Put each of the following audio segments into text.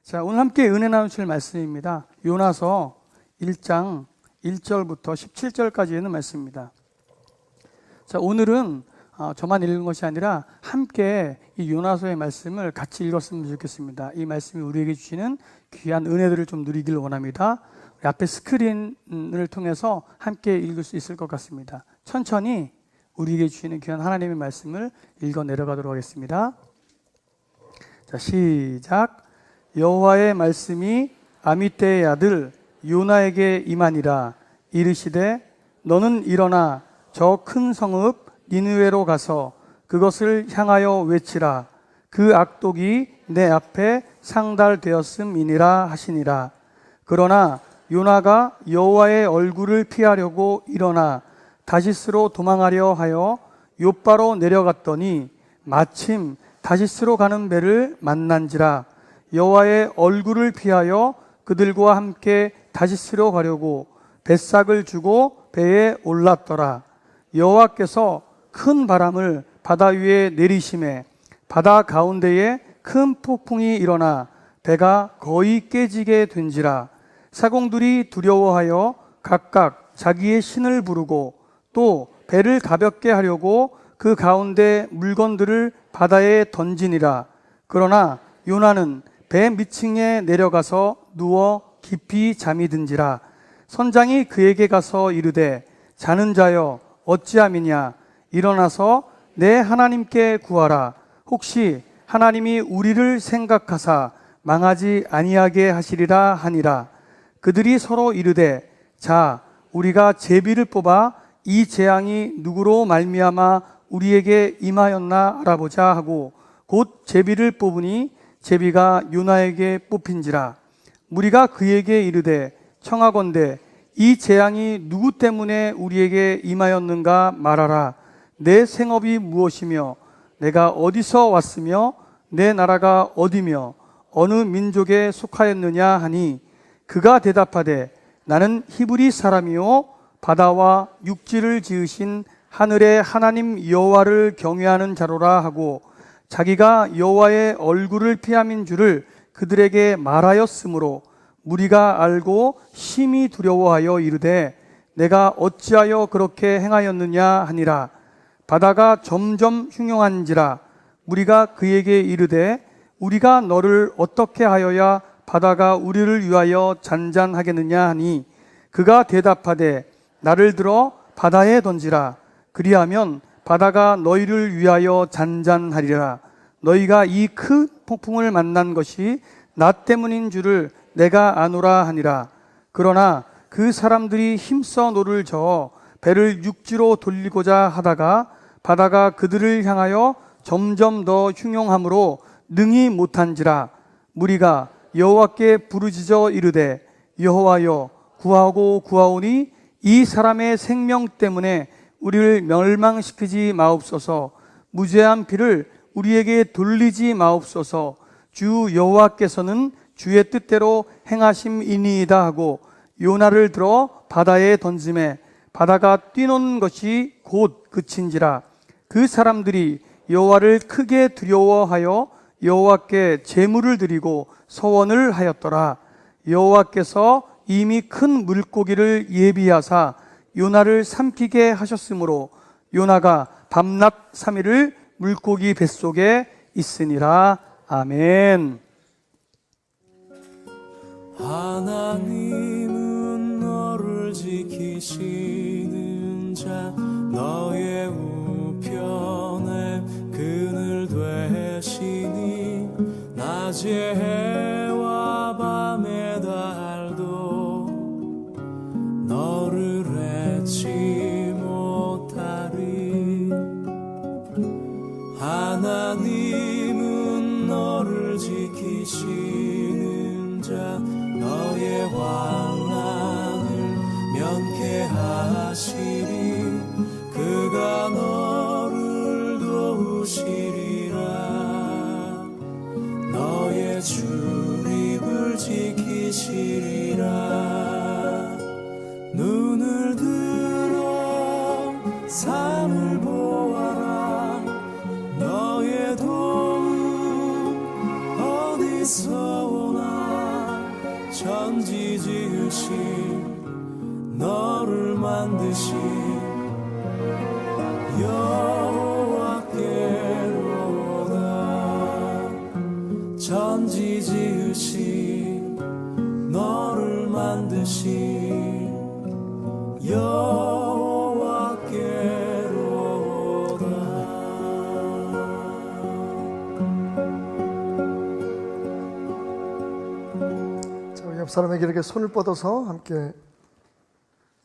자, 오늘 함께 은혜 나누실 말씀입니다. 요나서 1장 1절부터 17절까지 있는 말씀입니다. 자, 오늘은 저만 읽는 것이 아니라 함께 이 요나서의 말씀을 같이 읽었으면 좋겠습니다. 이 말씀이 우리에게 주시는 귀한 은혜들을 좀 누리길 원합니다. 우리 앞에 스크린을 통해서 함께 읽을 수 있을 것 같습니다. 천천히 우리에게 주시는 귀한 하나님의 말씀을 읽어 내려가도록 하겠습니다. 자, 시작. 여호와의 말씀이 아미떼의 아들 요나에게 임하니라. 이르시되 너는 일어나 저 큰 성읍 니느웨로 가서 그것을 향하여 외치라. 그 악독이 내 앞에 상달되었음이니라 하시니라. 그러나 요나가 여호와의 얼굴을 피하려고 일어나 다시스로 도망하려 하여 욥바로 내려갔더니 마침 다시스로 가는 배를 만난지라. 여호와의 얼굴을 피하여 그들과 함께 다시스로 가려고 뱃삭을 주고 배에 올랐더라. 여호와께서 큰 바람을 바다 위에 내리심에 바다 가운데에 큰 폭풍이 일어나 배가 거의 깨지게 된지라. 사공들이 두려워하여 각각 자기의 신을 부르고 또 배를 가볍게 하려고 그 가운데 물건들을 바다에 던지니라. 그러나 요나는 배 밑층에 내려가서 누워 깊이 잠이 든지라. 선장이 그에게 가서 이르되 자는 자여 어찌함이냐. 일어나서 내 하나님께 구하라. 혹시 하나님이 우리를 생각하사 망하지 아니하게 하시리라 하니라. 그들이 서로 이르되 자 우리가 제비를 뽑아 이 재앙이 누구로 말미암아 우리에게 임하였나 알아보자 하고 곧 제비를 뽑으니 제비가 요나에게 뽑힌지라. 무리가 그에게 이르되 청하건대 이 재앙이 누구 때문에 우리에게 임하였는가 말하라. 내 생업이 무엇이며 내가 어디서 왔으며 내 나라가 어디며 어느 민족에 속하였느냐 하니 그가 대답하되 나는 히브리 사람이요 바다와 육지를 지으신 하늘의 하나님 여호와를 경외하는 자로라 하고 자기가 여호와의 얼굴을 피함인 줄을 그들에게 말하였으므로 무리가 알고 심히 두려워하여 이르되 내가 어찌하여 그렇게 행하였느냐 하니라. 바다가 점점 흉흉한지라. 무리가 그에게 이르되 우리가 너를 어떻게 하여야 바다가 우리를 위하여 잔잔하겠느냐 하니 그가 대답하되 나를 들어 바다에 던지라. 그리하면 바다가 너희를 위하여 잔잔하리라. 너희가 이 큰 폭풍을 만난 것이 나 때문인 줄을 내가 아노라 하니라. 그러나 그 사람들이 힘써 노를 저어 배를 육지로 돌리고자 하다가 바다가 그들을 향하여 점점 더 흉용함으로 능히 못한지라. 무리가 여호와께 부르짖어 이르되 여호와여 구하고 구하오니 이 사람의 생명 때문에 우리를 멸망시키지 마옵소서. 무죄한 피를 우리에게 돌리지 마옵소서. 주 여호와께서는 주의 뜻대로 행하심이니이다 하고 요나를 들어 바다에 던짐에 바다가 뛰노는 것이 곧 그친지라. 그 사람들이 여호와를 크게 두려워하여 여호와께 제물을 드리고 서원을 하였더라. 여호와께서 이미 큰 물고기를 예비하사 요나를 삼키게 하셨으므로 요나가 밤낮 3일을 물고기 뱃속에 있으니라. 아멘. 하나님은 너를 지키시는 자 너의 우편에 그늘 되시니 낮에 해와 밤의 달도 너를 잊지 못하리. 하나님은 너를 지키시는 자 너의 환난을 면케하시리. 그가 너를 도우시리라. 너의 출입을 지키시리라. 눈을 들어 삶을 보아라. 너의 도움 어디서 오나. 만드신 여호와께로다. 천지 지으신 너를 만드신 여호와께로다. 자, 우리 옆 사람에게 이렇게 손을 뻗어서 함께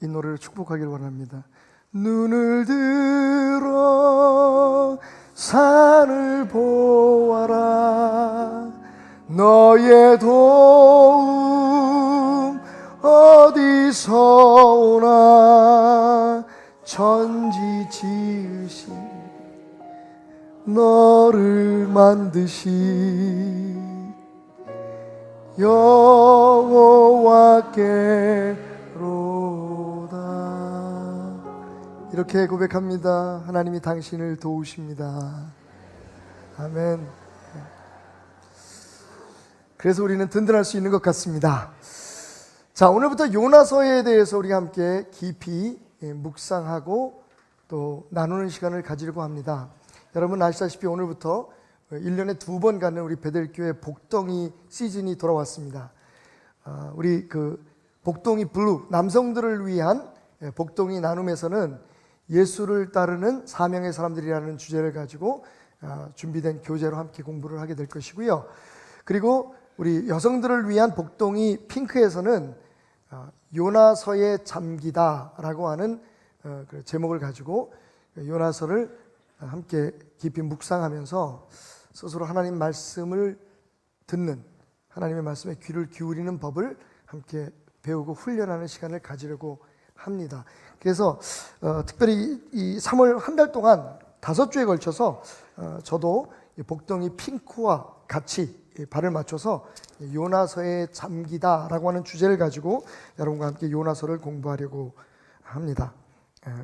이 노래를 축복하길 원합니다. 눈을 들어 산을 보아라. 너의 도움 어디서 오나. 천지 지으신 너를 만드신 여호와께로다. 이렇게 고백합니다. 하나님이 당신을 도우십니다. 아멘. 그래서 우리는 든든할 수 있는 것 같습니다. 자, 오늘부터 요나서에 대해서 우리가 함께 깊이 묵상하고 또 나누는 시간을 가지려고 합니다. 여러분 아시다시피 오늘부터 1년에 2번 가는 우리 베델교회 복덩이 시즌이 돌아왔습니다. 우리 그 복덩이 블루, 남성들을 위한 복덩이 나눔에서는 예수를 따르는 사명의 사람들이라는 주제를 가지고 준비된 교재로 함께 공부를 하게 될 것이고요. 그리고 우리 여성들을 위한 복덩이 핑크에서는 요나서에 잠기다라고 하는 그 제목을 가지고 요나서를 함께 깊이 묵상하면서 스스로 하나님 말씀을 듣는, 하나님의 말씀에 귀를 기울이는 법을 함께 배우고 훈련하는 시간을 가지려고 합니다. 그래서 특별히 이 3월 한 달 동안 5주에 걸쳐서 저도 복덩이 핑크와 같이 발을 맞춰서 요나서에 잠기다라고 하는 주제를 가지고 여러분과 함께 요나서를 공부하려고 합니다.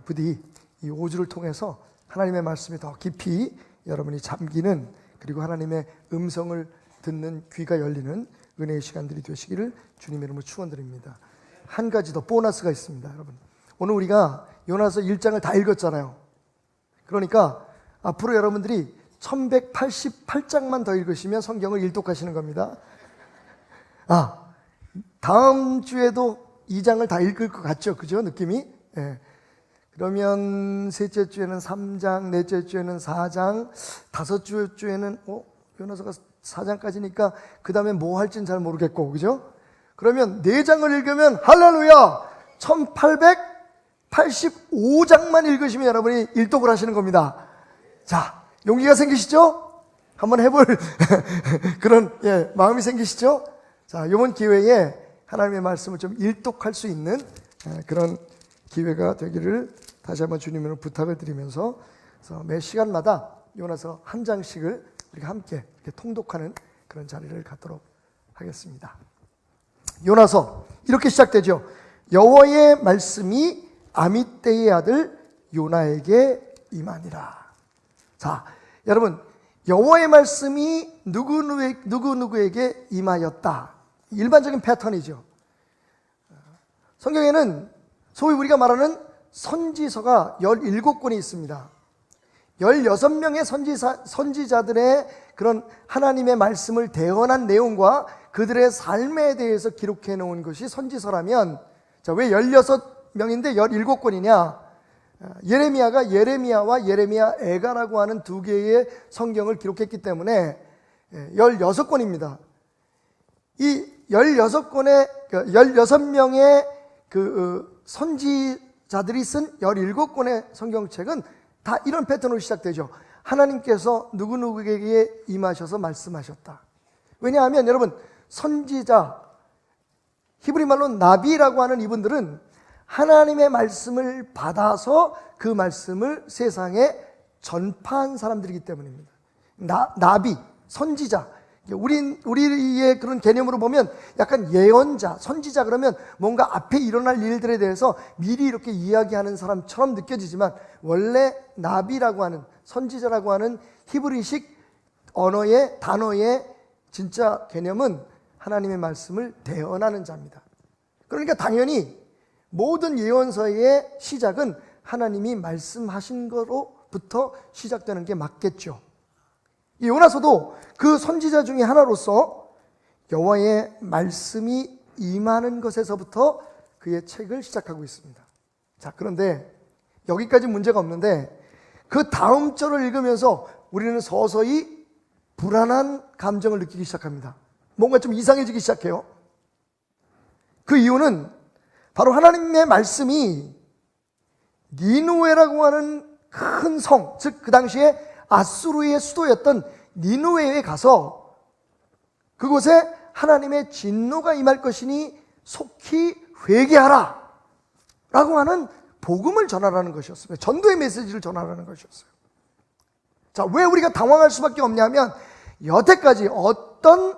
부디 이 5주를 통해서 하나님의 말씀이 더 깊이 여러분이 잠기는, 그리고 하나님의 음성을 듣는 귀가 열리는 은혜의 시간들이 되시기를 주님의 이름으로 축원드립니다. 한 가지 더 보너스가 있습니다. 여러분, 오늘 우리가 요나서 1장을 다 읽었잖아요. 그러니까 앞으로 여러분들이 1188장만 더 읽으시면 성경을 일독하시는 겁니다. 다음 주에도 2장을 다 읽을 것 같죠? 그죠? 느낌이? 예. 그러면 셋째 주에는 3장, 넷째 주에는 4장, 다섯째 주에는 요나서가 4장까지니까 그 다음에 뭐 할지는 잘 모르겠고, 그죠? 그러면 4장을 읽으면 할렐루야! 1885장만 읽으시면 여러분이 일독을 하시는 겁니다. 자, 용기가 생기시죠? 한번 해볼 그런 마음이 생기시죠? 자, 이번 기회에 하나님의 말씀을 좀 일독할 수 있는 그런 기회가 되기를 다시 한번 주님으로 부탁을 드리면서, 그래서 매 시간마다 요나서 한 장씩을 우리가 함께 이렇게 통독하는 그런 자리를 갖도록 하겠습니다. 요나서 이렇게 시작되죠. 여호와의 말씀이 아미떼의 아들 요나에게 임하니라. 자, 여러분, 여호와의 말씀이 누구에게 임하였다. 일반적인 패턴이죠. 성경에는 소위 우리가 말하는 선지서가 17권이 있습니다. 16명의 선지자들의 그런 하나님의 말씀을 대언한 내용과 그들의 삶에 대해서 기록해 놓은 것이 선지서라면, 자, 왜 16명인데 17권이냐? 예레미야가 예레미야와 예레미야 애가라고 하는 두 개의 성경을 기록했기 때문에 16권입니다. 이 16권의 16명의 그 선지자들이 쓴 17권의 성경책은 다 이런 패턴으로 시작되죠. 하나님께서 누구에게 임하셔서 말씀하셨다. 왜냐하면 여러분, 선지자, 히브리 말로 나비라고 하는 이분들은 하나님의 말씀을 받아서 그 말씀을 세상에 전파한 사람들이기 때문입니다. 나비, 선지자, 우리의 그런 개념으로 보면 약간 예언자, 선지자 그러면 뭔가 앞에 일어날 일들에 대해서 미리 이렇게 이야기하는 사람처럼 느껴지지만, 원래 나비라고 하는, 선지자라고 하는 히브리식 언어의 단어의 진짜 개념은 하나님의 말씀을 대언하는 자입니다. 그러니까 당연히 모든 예언서의 시작은 하나님이 말씀하신 거로부터 시작되는 게 맞겠죠. 이 요나서도 그 선지자 중에 하나로서 여호와의 말씀이 임하는 것에서부터 그의 책을 시작하고 있습니다. 자, 그런데 여기까지 문제가 없는데 그 다음 절을 읽으면서 우리는 서서히 불안한 감정을 느끼기 시작합니다. 뭔가 좀 이상해지기 시작해요. 그 이유는 바로 하나님의 말씀이 니누웨라고 하는 큰 성, 즉 그 당시에 아수르의 수도였던 니누웨에 가서 그곳에 하나님의 진노가 임할 것이니 속히 회개하라 라고 하는 복음을 전하라는 것이었습니다. 전도의 메시지를 전하라는 것이었어요. 자, 왜 우리가 당황할 수밖에 없냐면 여태까지 어떤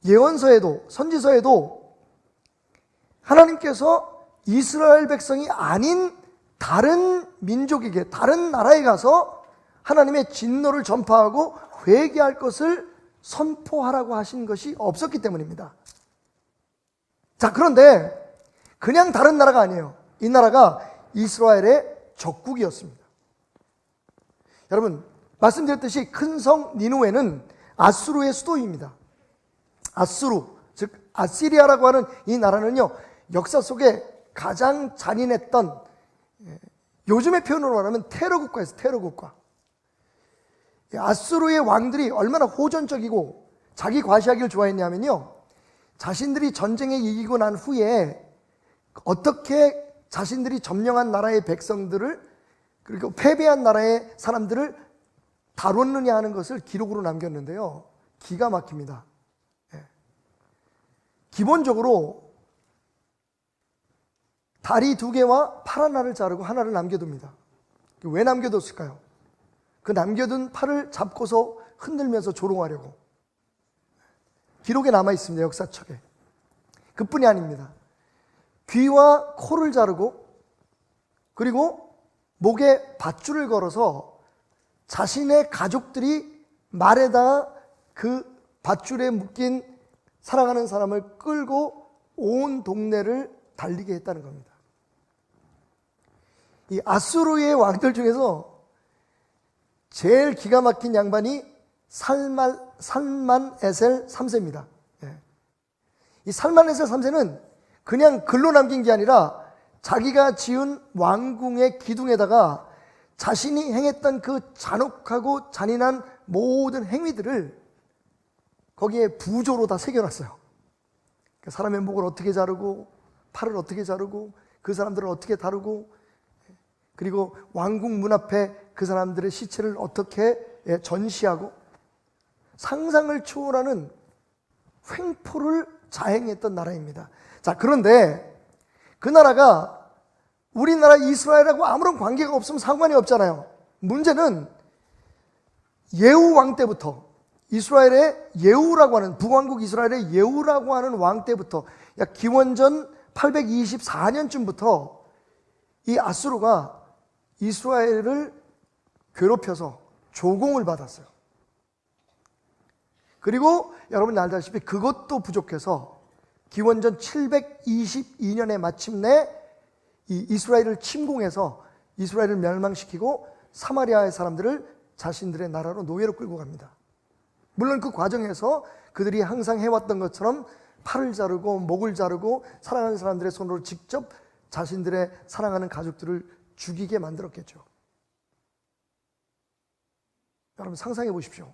예언서에도 선지서에도 하나님께서 이스라엘 백성이 아닌 다른 민족에게, 다른 나라에 가서 하나님의 진노를 전파하고 회개할 것을 선포하라고 하신 것이 없었기 때문입니다. 자, 그런데 그냥 다른 나라가 아니에요. 이 나라가 이스라엘의 적국이었습니다. 여러분, 말씀드렸듯이 큰 성 니누웨는 아수르의 수도입니다. 아수르, 즉 아시리아라고 하는 이 나라는요, 역사 속에 가장 잔인했던, 요즘의 표현으로 말하면 테러 국가였어요. 테러 국가. 아수르의 왕들이 얼마나 호전적이고 자기 과시하기를 좋아했냐면요, 자신들이 전쟁에 이기고 난 후에 어떻게 자신들이 점령한 나라의 백성들을, 그리고 패배한 나라의 사람들을 다뤘느냐 하는 것을 기록으로 남겼는데요, 기가 막힙니다. 기본적으로 다리 2개와 팔 하나를 자르고 하나를 남겨둡니다. 왜 남겨뒀을까요? 그 남겨둔 팔을 잡고서 흔들면서 조롱하려고. 기록에 남아 있습니다. 역사책에. 그뿐이 아닙니다. 귀와 코를 자르고, 그리고 목에 밧줄을 걸어서 자신의 가족들이 말에다가 그 밧줄에 묶인 사랑하는 사람을 끌고 온 동네를 달리게 했다는 겁니다. 이 아수르의 왕들 중에서 제일 기가 막힌 양반이 살만 에셀 3세입니다. 이 살만 에셀 3세는 그냥 글로 남긴 게 아니라 자기가 지은 왕궁의 기둥에다가 자신이 행했던 그 잔혹하고 잔인한 모든 행위들을 거기에 부조로 다 새겨놨어요. 사람의 목을 어떻게 자르고, 팔을 어떻게 자르고, 그 사람들을 어떻게 다루고, 그리고 왕궁 문 앞에 그 사람들의 시체를 어떻게 전시하고, 상상을 초월하는 횡포를 자행했던 나라입니다. 자, 그런데 그 나라가 우리나라 이스라엘하고 아무런 관계가 없으면 상관이 없잖아요. 문제는 예후 왕 때부터, 이스라엘의 예후라고 하는, 북왕국 이스라엘의 예후라고 하는 왕 때부터 약 기원전 824년쯤부터 이 아수르가 이스라엘을 괴롭혀서 조공을 받았어요. 그리고 여러분이 알다시피 그것도 부족해서 기원전 722년에 마침내 이 이스라엘을 침공해서 이스라엘을 멸망시키고 사마리아의 사람들을 자신들의 나라로 노예로 끌고 갑니다. 물론 그 과정에서 그들이 항상 해왔던 것처럼 팔을 자르고 목을 자르고 사랑하는 사람들의 손으로 직접 자신들의 사랑하는 가족들을 죽이게 만들었겠죠. 여러분 상상해 보십시오.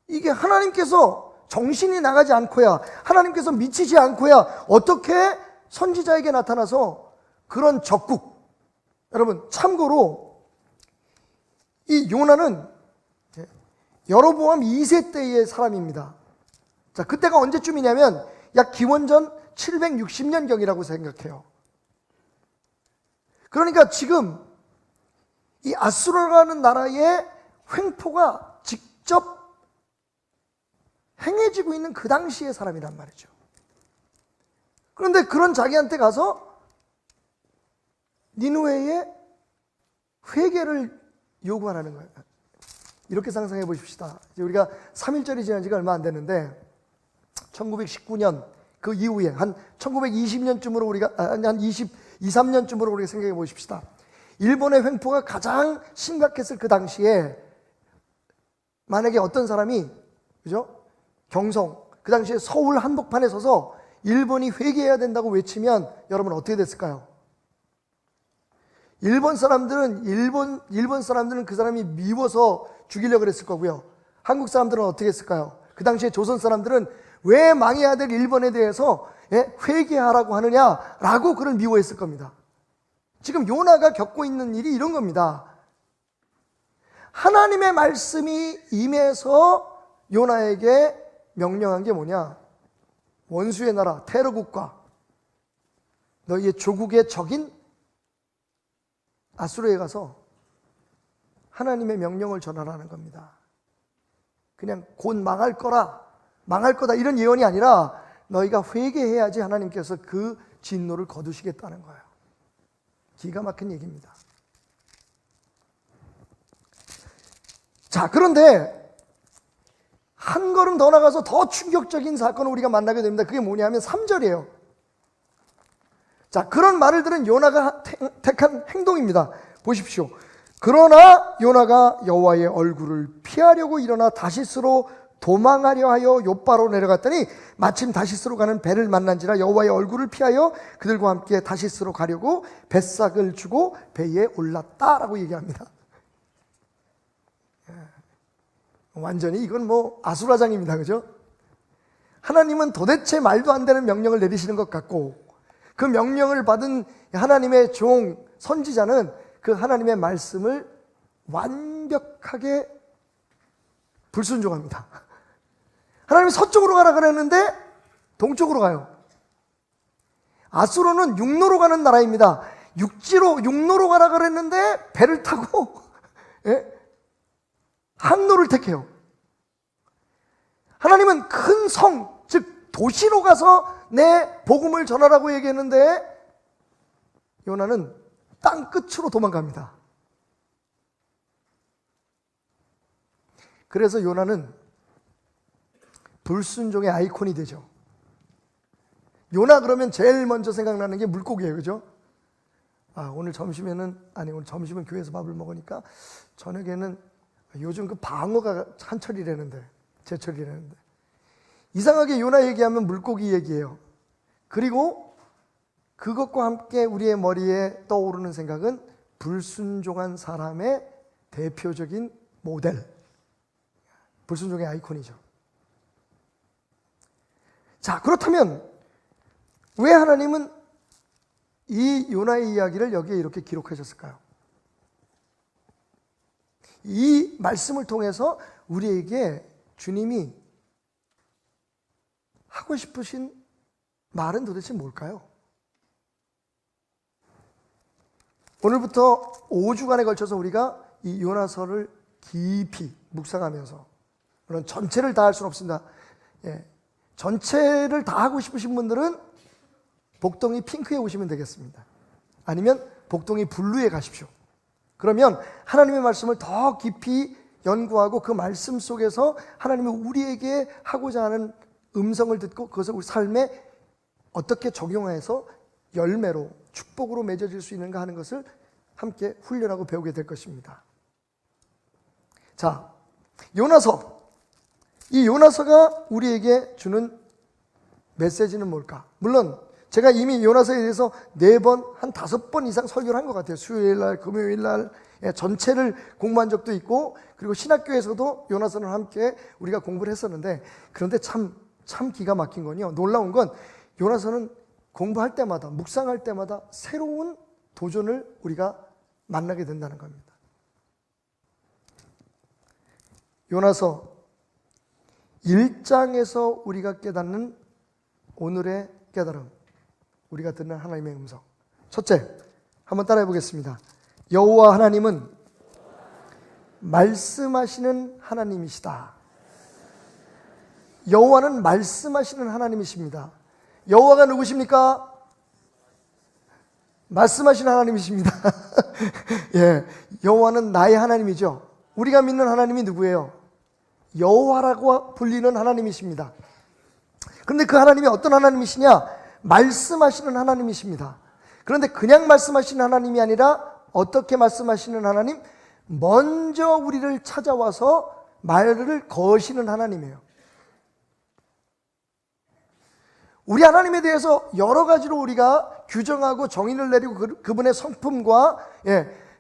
이게 하나님께서 정신이 나가지 않고야, 하나님께서 미치지 않고야 어떻게 선지자에게 나타나서 그런 적국. 여러분 참고로 이 요나는 여로보암 2세 때의 사람입니다. 자, 그때가 언제쯤이냐면 약 기원전 760년경이라고 생각해요. 그러니까 지금 이 아수르라는 나라의 횡포가 직접 행해지고 있는 그 당시의 사람이란 말이죠. 그런데 그런 자기한테 가서 니느웨의 회개를 요구하라는 거예요. 이렇게 상상해 보십시다. 이제 우리가 3.1절이 지난 지가 얼마 안 됐는데 1919년 그 이후에 한 1920년쯤으로 우리가 한 23년쯤으로 우리가 생각해 보십시다. 일본의 횡포가 가장 심각했을 그 당시에 만약에 어떤 사람이 그죠? 경성 그 당시에 서울 한복판에 서서 일본이 회개해야 된다고 외치면 여러분 어떻게 됐을까요? 일본 사람들은 그 사람이 미워서 죽이려고 그랬을 거고요. 한국 사람들은 어떻게 했을까요? 그 당시에 조선 사람들은 왜 망해야 될 일본에 대해서 회개하라고 하느냐라고 그를 미워했을 겁니다. 지금 요나가 겪고 있는 일이 이런 겁니다. 하나님의 말씀이 임해서 요나에게 명령한 게 뭐냐? 원수의 나라 테러국과 너희의 조국의 적인 아수르에 가서 하나님의 명령을 전하라는 겁니다. 그냥 곧 망할 거다 이런 예언이 아니라 너희가 회개해야지 하나님께서 그 진노를 거두시겠다는 거예요. 기가 막힌 얘기입니다. 자, 그런데 한 걸음 더 나가서 더 충격적인 사건을 우리가 만나게 됩니다. 그게 뭐냐면 3절이에요. 자, 그런 말을 들은 요나가 택한 행동입니다. 보십시오. 그러나 요나가 여호와의 얼굴을 피하려고 일어나 다시스로 도망하려 하여 욥바로 내려갔더니 마침 다시스로 가는 배를 만난지라 여호와의 얼굴을 피하여 그들과 함께 다시스로 가려고 뱃삭을 주고 배에 올랐다라고 얘기합니다. 완전히 이건 뭐 아수라장입니다. 그죠? 하나님은 도대체 말도 안 되는 명령을 내리시는 것 같고 그 명령을 받은 하나님의 종 선지자는 그 하나님의 말씀을 완벽하게 불순종합니다. 하나님이 서쪽으로 가라 그랬는데 동쪽으로 가요. 아수르는 육로로 가는 나라입니다. 육로로 가라 그랬는데 배를 타고 항로를 택해요. 하나님은 큰 성, 즉 도시로 가서 내 복음을 전하라고 얘기했는데 요나는 땅 끝으로 도망갑니다. 그래서 요나는 불순종의 아이콘이 되죠. 요나 그러면 제일 먼저 생각나는 게 물고기예요. 그죠? 오늘 점심은 교회에서 밥을 먹으니까 저녁에는 요즘 그 방어가 한철이라는데 제철이라는데 이상하게 요나 얘기하면 물고기 얘기예요. 그리고 그것과 함께 우리의 머리에 떠오르는 생각은 불순종한 사람의 대표적인 모델, 불순종의 아이콘이죠. 자, 그렇다면 왜 하나님은 이 요나의 이야기를 여기에 이렇게 기록하셨을까요? 이 말씀을 통해서 우리에게 주님이 하고 싶으신 말은 도대체 뭘까요? 오늘부터 5주간에 걸쳐서 우리가 이 요나서를 깊이 묵상하면서, 물론 전체를 다 할 수는 없습니다. 전체를 다 하고 싶으신 분들은 복덩이 핑크에 오시면 되겠습니다. 아니면 복덩이 블루에 가십시오. 그러면 하나님의 말씀을 더 깊이 연구하고 그 말씀 속에서 하나님이 우리에게 하고자 하는 음성을 듣고 그것을 우리 삶에 어떻게 적용해서 열매로 축복으로 맺어질 수 있는가 하는 것을 함께 훈련하고 배우게 될 것입니다. 자, 요나서. 이 요나서가 우리에게 주는 메시지는 뭘까? 물론 제가 이미 요나서에 대해서 4번, 한 5번 이상 설교를 한 것 같아요. 수요일날, 금요일날 전체를 공부한 적도 있고, 그리고 신학교에서도 요나서는 함께 우리가 공부를 했었는데, 그런데 참 기가 막힌 건요, 놀라운 건 요나서는 공부할 때마다, 묵상할 때마다 새로운 도전을 우리가 만나게 된다는 겁니다. 요나서 1장에서 우리가 깨닫는 오늘의 깨달음, 우리가 듣는 하나님의 음성. 첫째, 한번 따라해 보겠습니다. 여호와 하나님은 말씀하시는 하나님이시다. 여호와는 말씀하시는 하나님이십니다. 여호와가 누구십니까? 말씀하시는 하나님이십니다. 예, 여호와는 나의 하나님이죠. 우리가 믿는 하나님이 누구예요? 여호와라고 불리는 하나님이십니다. 그런데 그 하나님이 어떤 하나님이시냐? 말씀하시는 하나님이십니다. 그런데 그냥 말씀하시는 하나님이 아니라 어떻게 말씀하시는 하나님? 먼저 우리를 찾아와서 말을 거시는 하나님이에요. 우리 하나님에 대해서 여러 가지로 우리가 규정하고 정의를 내리고 그분의 성품과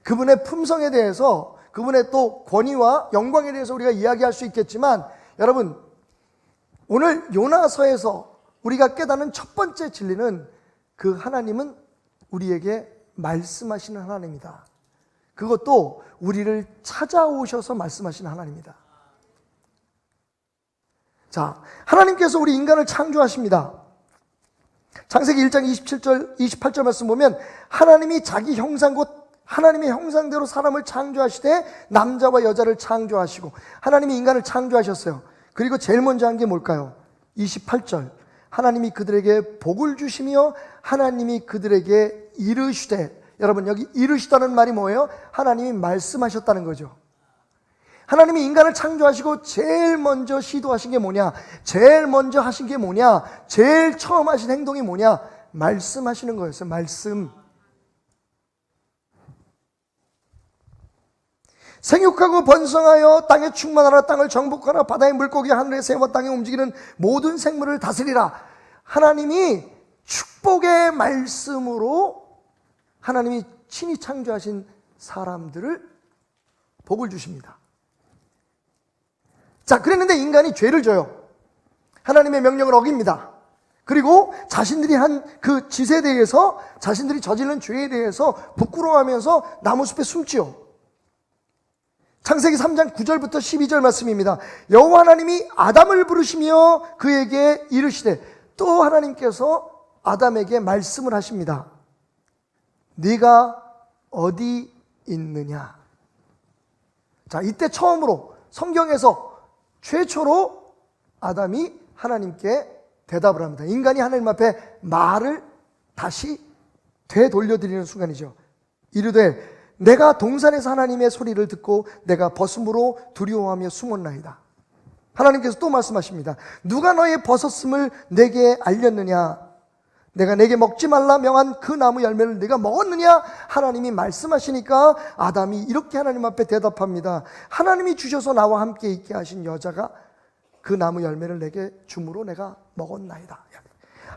그분의 품성에 대해서, 그분의 또 권위와 영광에 대해서 우리가 이야기할 수 있겠지만, 여러분, 오늘 요나서에서 우리가 깨닫는 첫 번째 진리는 그 하나님은 우리에게 말씀하시는 하나님이다. 그것도 우리를 찾아오셔서 말씀하시는 하나님이다. 자, 하나님께서 우리 인간을 창조하십니다. 창세기 1장 27절, 28절 말씀 보면 하나님이 자기 형상 곧 하나님의 형상대로 사람을 창조하시되 남자와 여자를 창조하시고 하나님이 인간을 창조하셨어요. 그리고 제일 먼저 한 게 뭘까요? 28절 하나님이 그들에게 복을 주시며 하나님이 그들에게 이르시되, 여러분 여기 이르시다는 말이 뭐예요? 하나님이 말씀하셨다는 거죠. 하나님이 인간을 창조하시고 제일 먼저 시도하신 게 뭐냐? 제일 먼저 하신 게 뭐냐? 제일 처음 하신 행동이 뭐냐? 말씀하시는 거였어요. 말씀. 생육하고 번성하여 땅에 충만하라. 땅을 정복하라. 바다의 물고기 하늘의 새와 땅에 움직이는 모든 생물을 다스리라. 하나님이 축복의 말씀으로 하나님이 친히 창조하신 사람들을 복을 주십니다. 자, 그랬는데 인간이 죄를 져요. 하나님의 명령을 어깁니다. 그리고 자신들이 한 그 짓에 대해서, 자신들이 저지른 죄에 대해서 부끄러워하면서 나무숲에 숨지요. 창세기 3장 9절부터 12절 말씀입니다. 여호와 하나님이 아담을 부르시며 그에게 이르시되, 또 하나님께서 아담에게 말씀을 하십니다. 네가 어디 있느냐? 자, 이때 처음으로 성경에서 최초로 아담이 하나님께 대답을 합니다. 인간이 하나님 앞에 말을 다시 되돌려드리는 순간이죠. 이르되 내가 동산에서 하나님의 소리를 듣고 내가 벗음으로 두려워하며 숨었나이다. 하나님께서 또 말씀하십니다. 누가 너의 벗었음을 내게 알렸느냐? 내가 내게 먹지 말라 명한 그 나무 열매를 네가 먹었느냐? 하나님이 말씀하시니까 아담이 이렇게 하나님 앞에 대답합니다. 하나님이 주셔서 나와 함께 있게 하신 여자가 그 나무 열매를 내게 주므로 내가 먹었나이다.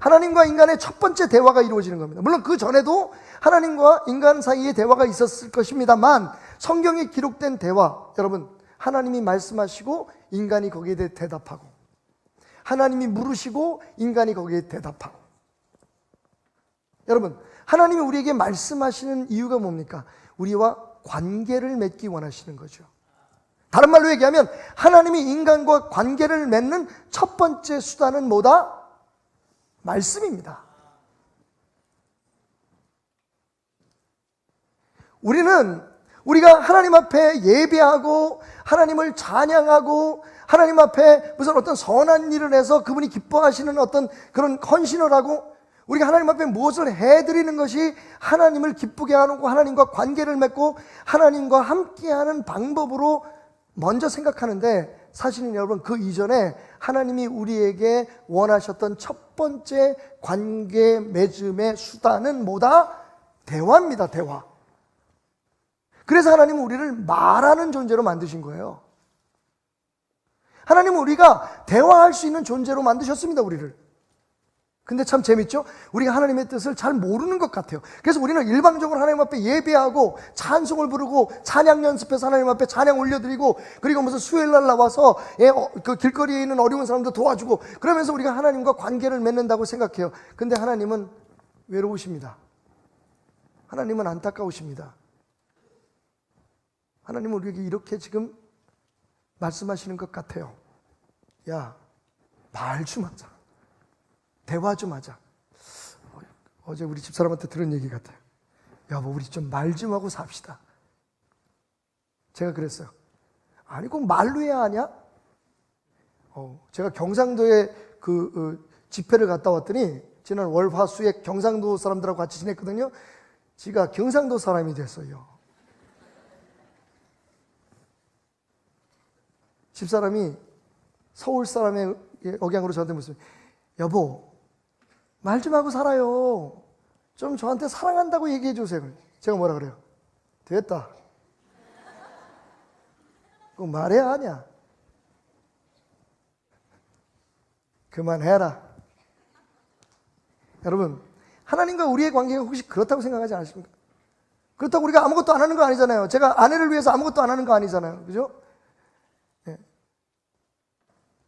하나님과 인간의 첫 번째 대화가 이루어지는 겁니다. 물론 그 전에도 하나님과 인간 사이에 대화가 있었을 것입니다만, 성경에 기록된 대화, 여러분, 하나님이 말씀하시고 인간이 거기에 대해 대답하고, 하나님이 물으시고 인간이 거기에 대답하고. 여러분, 하나님이 우리에게 말씀하시는 이유가 뭡니까? 우리와 관계를 맺기 원하시는 거죠. 다른 말로 얘기하면 하나님이 인간과 관계를 맺는 첫 번째 수단은 뭐다? 말씀입니다. 우리가 하나님 앞에 예배하고 하나님을 찬양하고 하나님 앞에 무슨 어떤 선한 일을 해서 그분이 기뻐하시는 어떤 그런 헌신을 하고 우리가 하나님 앞에 무엇을 해드리는 것이 하나님을 기쁘게 하고 하나님과 관계를 맺고 하나님과 함께하는 방법으로 먼저 생각하는데, 사실은 여러분 그 이전에 하나님이 우리에게 원하셨던 첫 번째 관계 맺음의 수단은 뭐다? 대화입니다. 대화. 그래서 하나님은 우리를 말하는 존재로 만드신 거예요. 하나님은 우리가 대화할 수 있는 존재로 만드셨습니다. 우리를. 근데 참 재밌죠? 우리가 하나님의 뜻을 잘 모르는 것 같아요. 그래서 우리는 일방적으로 하나님 앞에 예배하고 찬송을 부르고 찬양 연습해서 하나님 앞에 찬양 올려드리고, 그리고 무슨 수요일날 나와서 그 길거리에 있는 어려운 사람도 도와주고, 그러면서 우리가 하나님과 관계를 맺는다고 생각해요. 근데 하나님은 외로우십니다. 하나님은 안타까우십니다. 하나님은 우리에게 이렇게 지금 말씀하시는 것 같아요. 야, 말 좀 하자. 대화 좀 하자. 어제 우리 집사람한테 들은 얘기 같아요. 여보, 우리 좀 말 좀 하고 삽시다. 제가 그랬어요. 아니, 꼭 말로 해야 하냐? 제가 경상도에 집회를 갔다 왔더니, 지난 월, 화, 수에 경상도 사람들하고 같이 지냈거든요. 지가 경상도 사람이 됐어요. 집사람이 서울 사람의 억양으로 저한테 묻습니다. 여보, 말 좀 하고 살아요. 좀 저한테 사랑한다고 얘기해 주세요. 제가 뭐라 그래요? 됐다. 그거 말해야 하냐? 그만해라. 여러분, 하나님과 우리의 관계가 혹시 그렇다고 생각하지 않으십니까? 그렇다고 우리가 아무것도 안 하는 거 아니잖아요. 제가 아내를 위해서 아무것도 안 하는 거 아니잖아요. 그죠? 네.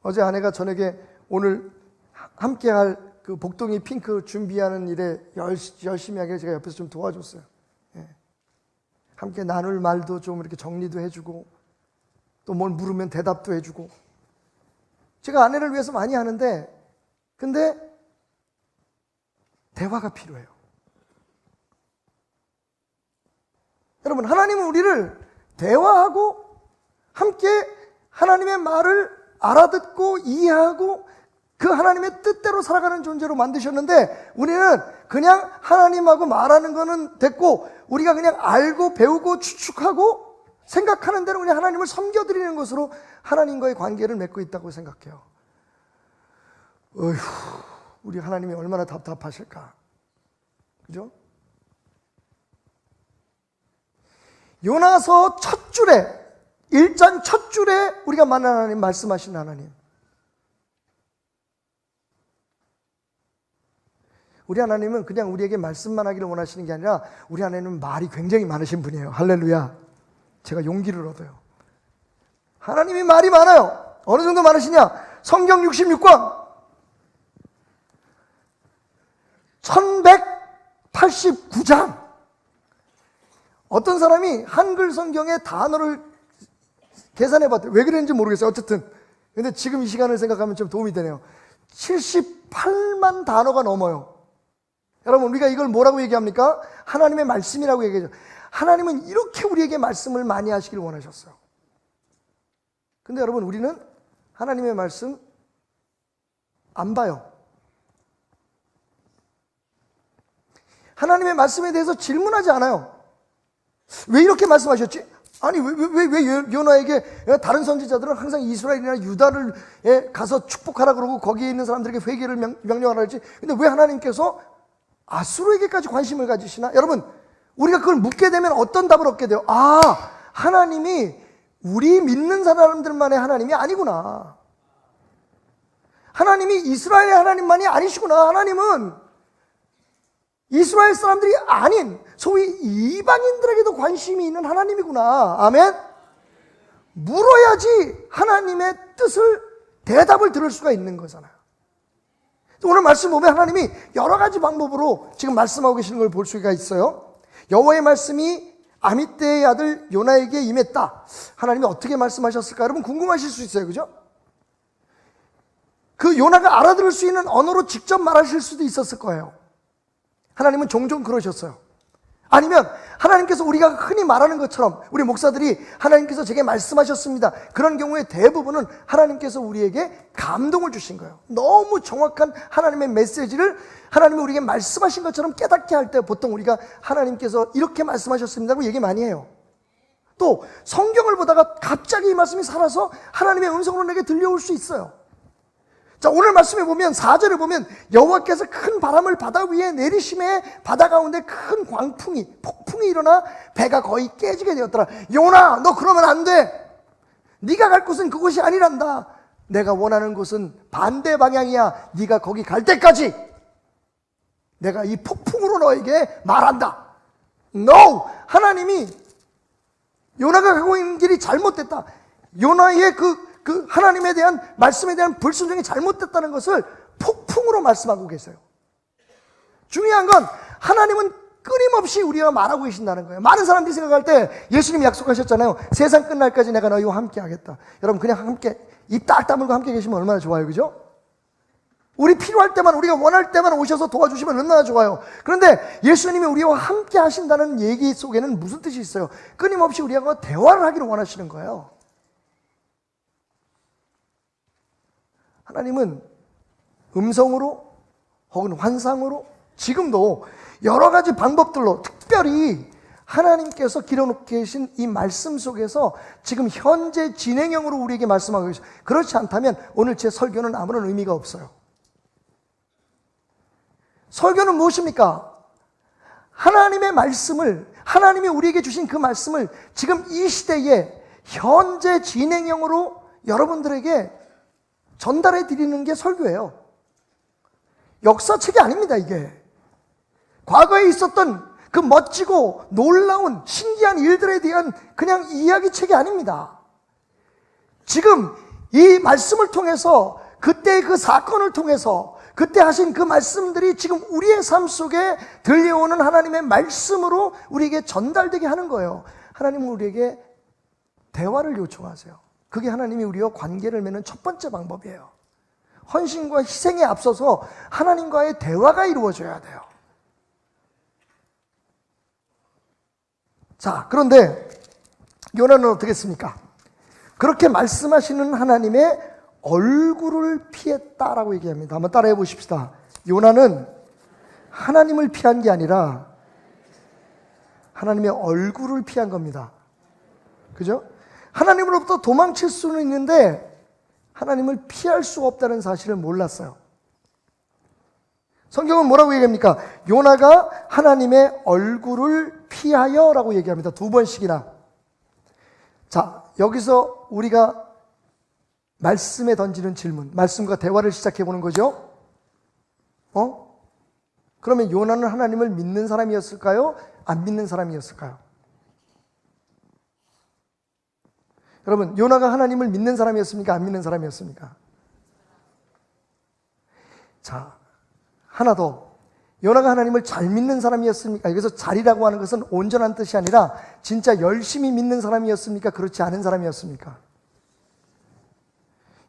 어제 아내가 저녁에 오늘 함께 할 그 복동이 핑크 준비하는 일에 열심히 하게 제가 옆에서 좀 도와줬어요. 네. 함께 나눌 말도 좀 이렇게 정리도 해주고 또 뭘 물으면 대답도 해주고 제가 아내를 위해서 많이 하는데 근데 대화가 필요해요. 여러분, 하나님은 우리를 대화하고 함께 하나님의 말을 알아듣고 이해하고 그 하나님의 뜻대로 살아가는 존재로 만드셨는데 우리는 그냥 하나님하고 말하는 거는 됐고 우리가 그냥 알고 배우고 추측하고 생각하는 대로 그냥 하나님을 섬겨드리는 것으로 하나님과의 관계를 맺고 있다고 생각해요. 어휴, 우리 하나님이 얼마나 답답하실까. 그죠? 요나서 첫 줄에 1장 첫 줄에 우리가 만난 하나님, 말씀하신 하나님. 우리 하나님은 그냥 우리에게 말씀만 하기를 원하시는 게 아니라 우리 하나님은 말이 굉장히 많으신 분이에요. 할렐루야. 제가 용기를 얻어요. 하나님이 말이 많아요. 어느 정도 많으시냐? 성경 66권 1189장. 어떤 사람이 한글 성경의 단어를 계산해 봤대요. 왜 그랬는지 모르겠어요. 어쨌든 근데 지금 이 시간을 생각하면 좀 도움이 되네요. 78만 단어가 넘어요. 여러분, 우리가 이걸 뭐라고 얘기합니까? 하나님의 말씀이라고 얘기하죠. 하나님은 이렇게 우리에게 말씀을 많이 하시길 원하셨어요. 근데 여러분, 우리는 하나님의 말씀 안 봐요. 하나님의 말씀에 대해서 질문하지 않아요. 왜 이렇게 말씀하셨지? 아니 왜 요나에게 다른 선지자들은 항상 이스라엘이나 유다를 가서 축복하라 그러고 거기에 있는 사람들에게 회개를 명령하라 했지. 근데 왜 하나님께서 아수르에게까지 관심을 가지시나? 여러분, 우리가 그걸 묻게 되면 어떤 답을 얻게 돼요? 아, 하나님이 우리 믿는 사람들만의 하나님이 아니구나. 하나님이 이스라엘의 하나님만이 아니시구나. 하나님은 이스라엘 사람들이 아닌 소위 이방인들에게도 관심이 있는 하나님이구나. 아멘? 물어야지 하나님의 뜻을, 대답을 들을 수가 있는 거잖아요. 오늘 말씀 보면 하나님이 여러 가지 방법으로 지금 말씀하고 계시는 걸 볼 수가 있어요. 여호와의 말씀이 아미떼의 아들 요나에게 임했다. 하나님이 어떻게 말씀하셨을까? 여러분 궁금하실 수 있어요. 그죠? 그 요나가 알아들을 수 있는 언어로 직접 말하실 수도 있었을 거예요. 하나님은 종종 그러셨어요. 아니면 하나님께서 우리가 흔히 말하는 것처럼 우리 목사들이 하나님께서 제게 말씀하셨습니다. 그런 경우에 대부분은 하나님께서 우리에게 감동을 주신 거예요. 너무 정확한 하나님의 메시지를 하나님이 우리에게 말씀하신 것처럼 깨닫게 할 때 보통 우리가 하나님께서 이렇게 말씀하셨습니다고 얘기 많이 해요. 또 성경을 보다가 갑자기 이 말씀이 살아서 하나님의 음성으로 내게 들려올 수 있어요. 자, 오늘 말씀에 보면 4절에 보면 여호와께서 큰 바람을 바다 위에 내리심에 바다 가운데 큰 광풍이, 폭풍이 일어나 배가 거의 깨지게 되었더라. 요나, 너 그러면 안 돼. 네가 갈 곳은 그곳이 아니란다. 내가 원하는 곳은 반대 방향이야. 네가 거기 갈 때까지 내가 이 폭풍으로 너에게 말한다. No! 하나님이 요나가 가고 있는 길이 잘못됐다. 요나의 그 하나님에 대한 말씀에 대한 불순종이 잘못됐다는 것을 폭풍으로 말씀하고 계세요. 중요한 건 하나님은 끊임없이 우리와 말하고 계신다는 거예요. 많은 사람들이 생각할 때 예수님이 약속하셨잖아요. 세상 끝날까지 내가 너희와 함께 하겠다. 여러분 그냥 함께 입 딱 다물고 함께 계시면 얼마나 좋아요. 그죠? 우리 필요할 때만, 우리가 원할 때만 오셔서 도와주시면 얼마나 좋아요. 그런데 예수님이 우리와 함께 하신다는 얘기 속에는 무슨 뜻이 있어요? 끊임없이 우리하고 대화를 하기를 원하시는 거예요. 하나님은 음성으로 혹은 환상으로 지금도 여러 가지 방법들로 특별히 하나님께서 길어놓고 계신 이 말씀 속에서 지금 현재 진행형으로 우리에게 말씀하고 계십니다. 그렇지 않다면 오늘 제 설교는 아무런 의미가 없어요. 설교는 무엇입니까? 하나님의 말씀을, 하나님이 우리에게 주신 그 말씀을 지금 이 시대에 현재 진행형으로 여러분들에게 전달해 드리는 게 설교예요. 역사책이 아닙니다, 이게. 과거에 있었던 그 멋지고 놀라운 신기한 일들에 대한 그냥 이야기책이 아닙니다. 지금 이 말씀을 통해서, 그때 그 사건을 통해서, 그때 하신 그 말씀들이 지금 우리의 삶 속에 들려오는 하나님의 말씀으로 우리에게 전달되게 하는 거예요. 하나님은 우리에게 대화를 요청하세요. 그게 하나님이 우리와 관계를 맺는 첫 번째 방법이에요. 헌신과 희생에 앞서서 하나님과의 대화가 이루어져야 돼요. 자, 그런데 요나는 어떻게 했습니까? 그렇게 말씀하시는 하나님의 얼굴을 피했다라고 얘기합니다. 한번 따라해 보십시다. 요나는 하나님을 피한 게 아니라 하나님의 얼굴을 피한 겁니다. 그죠? 하나님으로부터 도망칠 수는 있는데 하나님을 피할 수 없다는 사실을 몰랐어요. 성경은 뭐라고 얘기합니까? 요나가 하나님의 얼굴을 피하여라고 얘기합니다. 2번씩이나. 자, 여기서 우리가 말씀에 던지는 질문, 말씀과 대화를 시작해 보는 거죠. 그러면 요나는 하나님을 믿는 사람이었을까요? 안 믿는 사람이었을까요? 여러분, 요나가 하나님을 믿는 사람이었습니까? 안 믿는 사람이었습니까? 자, 하나 더. 요나가 하나님을 잘 믿는 사람이었습니까? 여기서 잘이라고 하는 것은 온전한 뜻이 아니라 진짜 열심히 믿는 사람이었습니까? 그렇지 않은 사람이었습니까?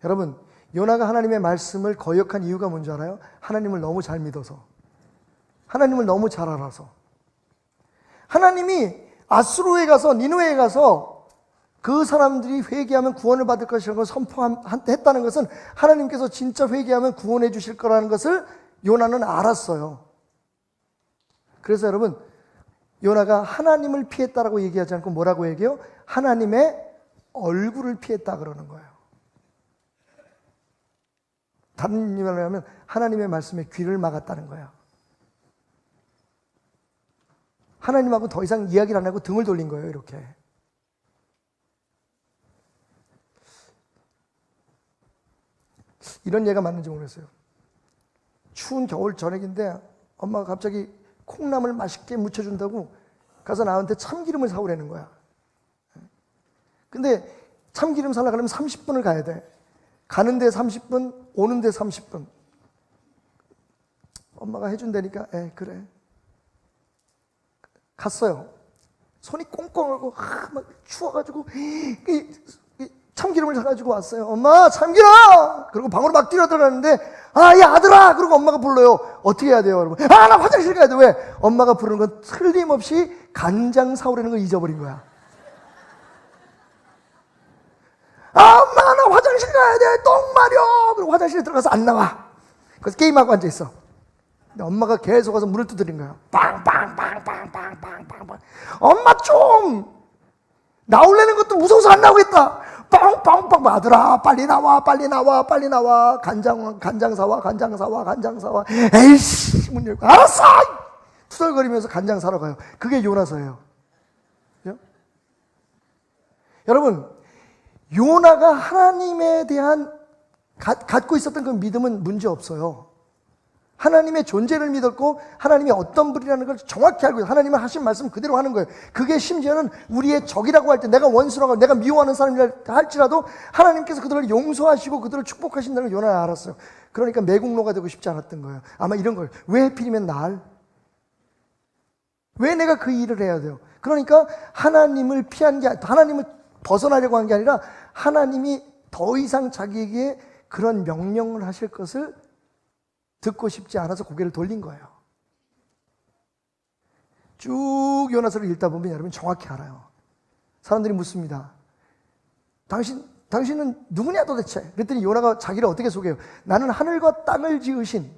여러분, 요나가 하나님의 말씀을 거역한 이유가 뭔지 알아요? 하나님을 너무 잘 믿어서, 하나님을 너무 잘 알아서. 하나님이 아수르에 가서, 니느웨에 가서 그 사람들이 회개하면 구원을 받을 것이라는 걸 선포했다는 것은 하나님께서 진짜 회개하면 구원해 주실 거라는 것을 요나는 알았어요. 그래서 여러분, 요나가 하나님을 피했다라고 얘기하지 않고 뭐라고 얘기해요? 하나님의 얼굴을 피했다 그러는 거예요. 다른 말로 하면 하나님의 말씀에 귀를 막았다는 거예요. 하나님하고 더 이상 이야기를 안 하고 등을 돌린 거예요, 이렇게. 이런 예가 맞는지 모르겠어요. 추운 겨울 저녁인데 엄마가 갑자기 콩나물 맛있게 무쳐준다고 가서 나한테 참기름을 사오라는 거야. 근데 참기름 사려고 하면 30분을 가야 돼. 가는데 30분, 오는데 30분. 엄마가 해준다니까, 그래. 갔어요. 손이 꽁꽁하고 막 추워가지고 참기름을 사가지고 왔어요. 엄마, 참기름! 그리고 방으로 막 뛰어 들어가는데, 야, 아들아! 그러고 엄마가 불러요. 어떻게 해야 돼요, 여러분? 나 화장실 가야 돼. 왜? 엄마가 부르는 건 틀림없이 간장 사오라는 걸 잊어버린 거야. 엄마, 나 화장실 가야 돼. 똥 마려. 그리고 화장실에 들어가서 안 나와. 그래서 게임하고 앉아있어. 근데 엄마가 계속 와서 문을 두드린 거야. 빵빵빵빵빵빵빵빵. 엄마 좀! 나오려는 것도 무서워서 안 나오겠다. 빵빵빵. 아들아, 빨리 나와, 빨리 나와, 빨리 나와. 간장 사와, 간장 사와, 간장 사와. 에이씨, 문 열고. 알았어! 투덜거리면서 간장 사러 가요. 그게 요나서예요. 그죠? 여러분, 요나가 하나님에 대한 갖고 있었던 그 믿음은 문제 없어요. 하나님의 존재를 믿었고 하나님이 어떤 분이라는 걸 정확히 알고 있어요. 하나님은 하신 말씀 그대로 하는 거예요. 그게 심지어는 우리의 적이라고 할 때, 내가 원수라고, 내가 미워하는 사람이라 할지라도 하나님께서 그들을 용서하시고 그들을 축복하신다는 걸 요나가 알았어요. 그러니까 매국노가 되고 싶지 않았던 거예요. 아마 이런 걸, 왜 하필이면 날? 왜 내가 그 일을 해야 돼요? 그러니까 하나님을 피한 게, 하나님을 벗어나려고 한 게 아니라 하나님이 더 이상 자기에게 그런 명령을 하실 것을 듣고 싶지 않아서 고개를 돌린 거예요. 쭉 요나서를 읽다 보면 여러분 정확히 알아요. 사람들이 묻습니다. 당신은 누구냐 도대체? 그랬더니 요나가 자기를 어떻게 소개해요? 나는 하늘과 땅을 지으신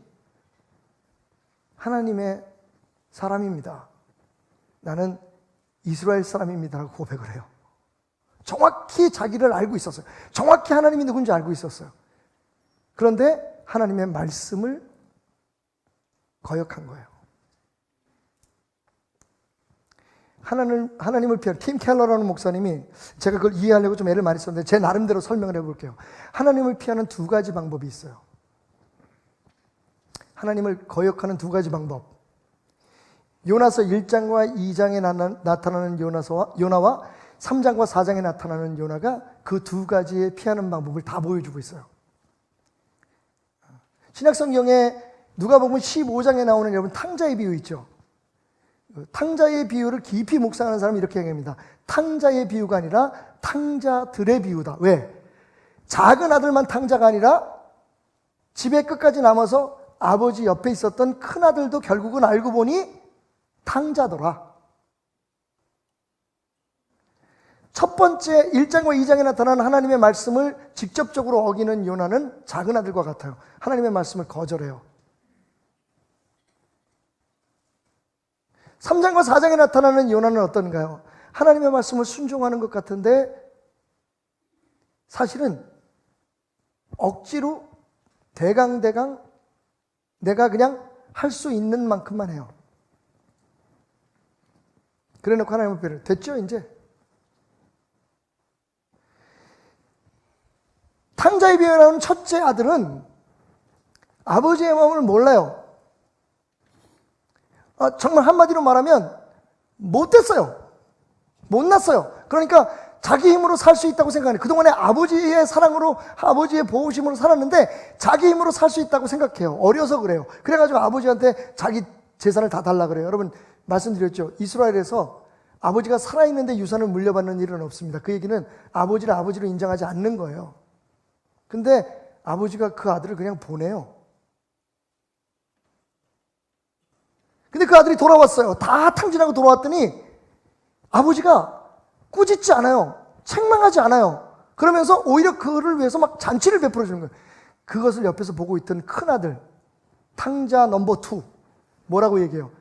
하나님의 사람입니다. 나는 이스라엘 사람입니다라고 고백을 해요. 정확히 자기를 알고 있었어요. 정확히 하나님이 누군지 알고 있었어요. 그런데 하나님의 말씀을 거역한 거예요. 하나님을 피한 팀 켈러라는 목사님이, 제가 그걸 이해하려고 좀 애를 많이 썼는데 제 나름대로 설명을 해볼게요. 하나님을 피하는 두 가지 방법이 있어요. 하나님을 거역하는 두 가지 방법. 요나서 1장과 2장에 나타나는 요나와 3장과 4장에 나타나는 요나가 그 두 가지의 피하는 방법을 다 보여주고 있어요. 신약성경에 누가복음 15장에 나오는 여러분 탕자의 비유 있죠. 탕자의 비유를 깊이 묵상하는 사람은 이렇게 얘기합니다. 탕자의 비유가 아니라 탕자들의 비유다. 왜? 작은 아들만 탕자가 아니라 집에 끝까지 남아서 아버지 옆에 있었던 큰 아들도 결국은 알고 보니 탕자더라. 첫 번째 1장과 2장에 나타나는 하나님의 말씀을 직접적으로 어기는 요나는 작은 아들과 같아요. 하나님의 말씀을 거절해요. 3장과 4장에 나타나는 요나는 어떤가요? 하나님의 말씀을 순종하는 것 같은데 사실은 억지로 대강 내가 그냥 할 수 있는 만큼만 해요. 그래 놓고 하나님을 배려. 됐죠 이제? 탕자의 비유에 나오는 첫째 아들은 아버지의 마음을 몰라요. 정말 한마디로 말하면 못됐어요. 못났어요. 그러니까 자기 힘으로 살 수 있다고 생각해요. 그동안에 아버지의 사랑으로, 아버지의 보호심으로 살았는데 자기 힘으로 살 수 있다고 생각해요. 어려서 그래요. 그래가지고 아버지한테 자기 재산을 다 달라 그래요. 여러분 말씀드렸죠. 이스라엘에서 아버지가 살아있는데 유산을 물려받는 일은 없습니다. 그 얘기는 아버지를 아버지로 인정하지 않는 거예요. 근데 아버지가 그 아들을 그냥 보내요. 근데 그 아들이 돌아왔어요. 다 탕진하고 돌아왔더니 아버지가 꾸짖지 않아요. 책망하지 않아요. 그러면서 오히려 그를 위해서 막 잔치를 베풀어 주는 거예요. 그것을 옆에서 보고 있던 큰 아들, 탕자 넘버 2 뭐라고 얘기해요?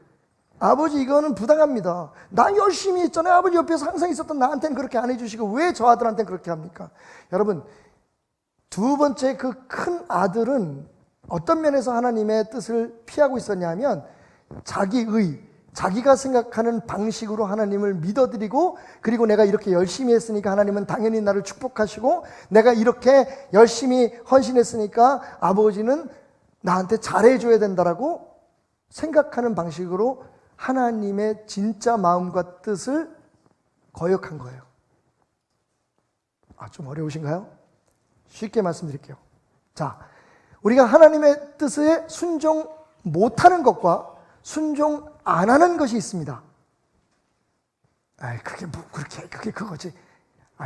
아버지 이거는 부당합니다. 나 열심히 했잖아요. 아버지 옆에서 항상 있었던 나한테는 그렇게 안 해주시고 왜 저 아들한테는 그렇게 합니까? 여러분 두 번째 그 큰 아들은 어떤 면에서 하나님의 뜻을 피하고 있었냐 하면 자기가 생각하는 방식으로 하나님을 믿어드리고 그리고 내가 이렇게 열심히 했으니까 하나님은 당연히 나를 축복하시고 내가 이렇게 열심히 헌신했으니까 아버지는 나한테 잘해줘야 된다라고 생각하는 방식으로 하나님의 진짜 마음과 뜻을 거역한 거예요. 좀 어려우신가요? 쉽게 말씀드릴게요. 자, 우리가 하나님의 뜻에 순종 못하는 것과 순종 안 하는 것이 있습니다. 그게 뭐 그게 그거지.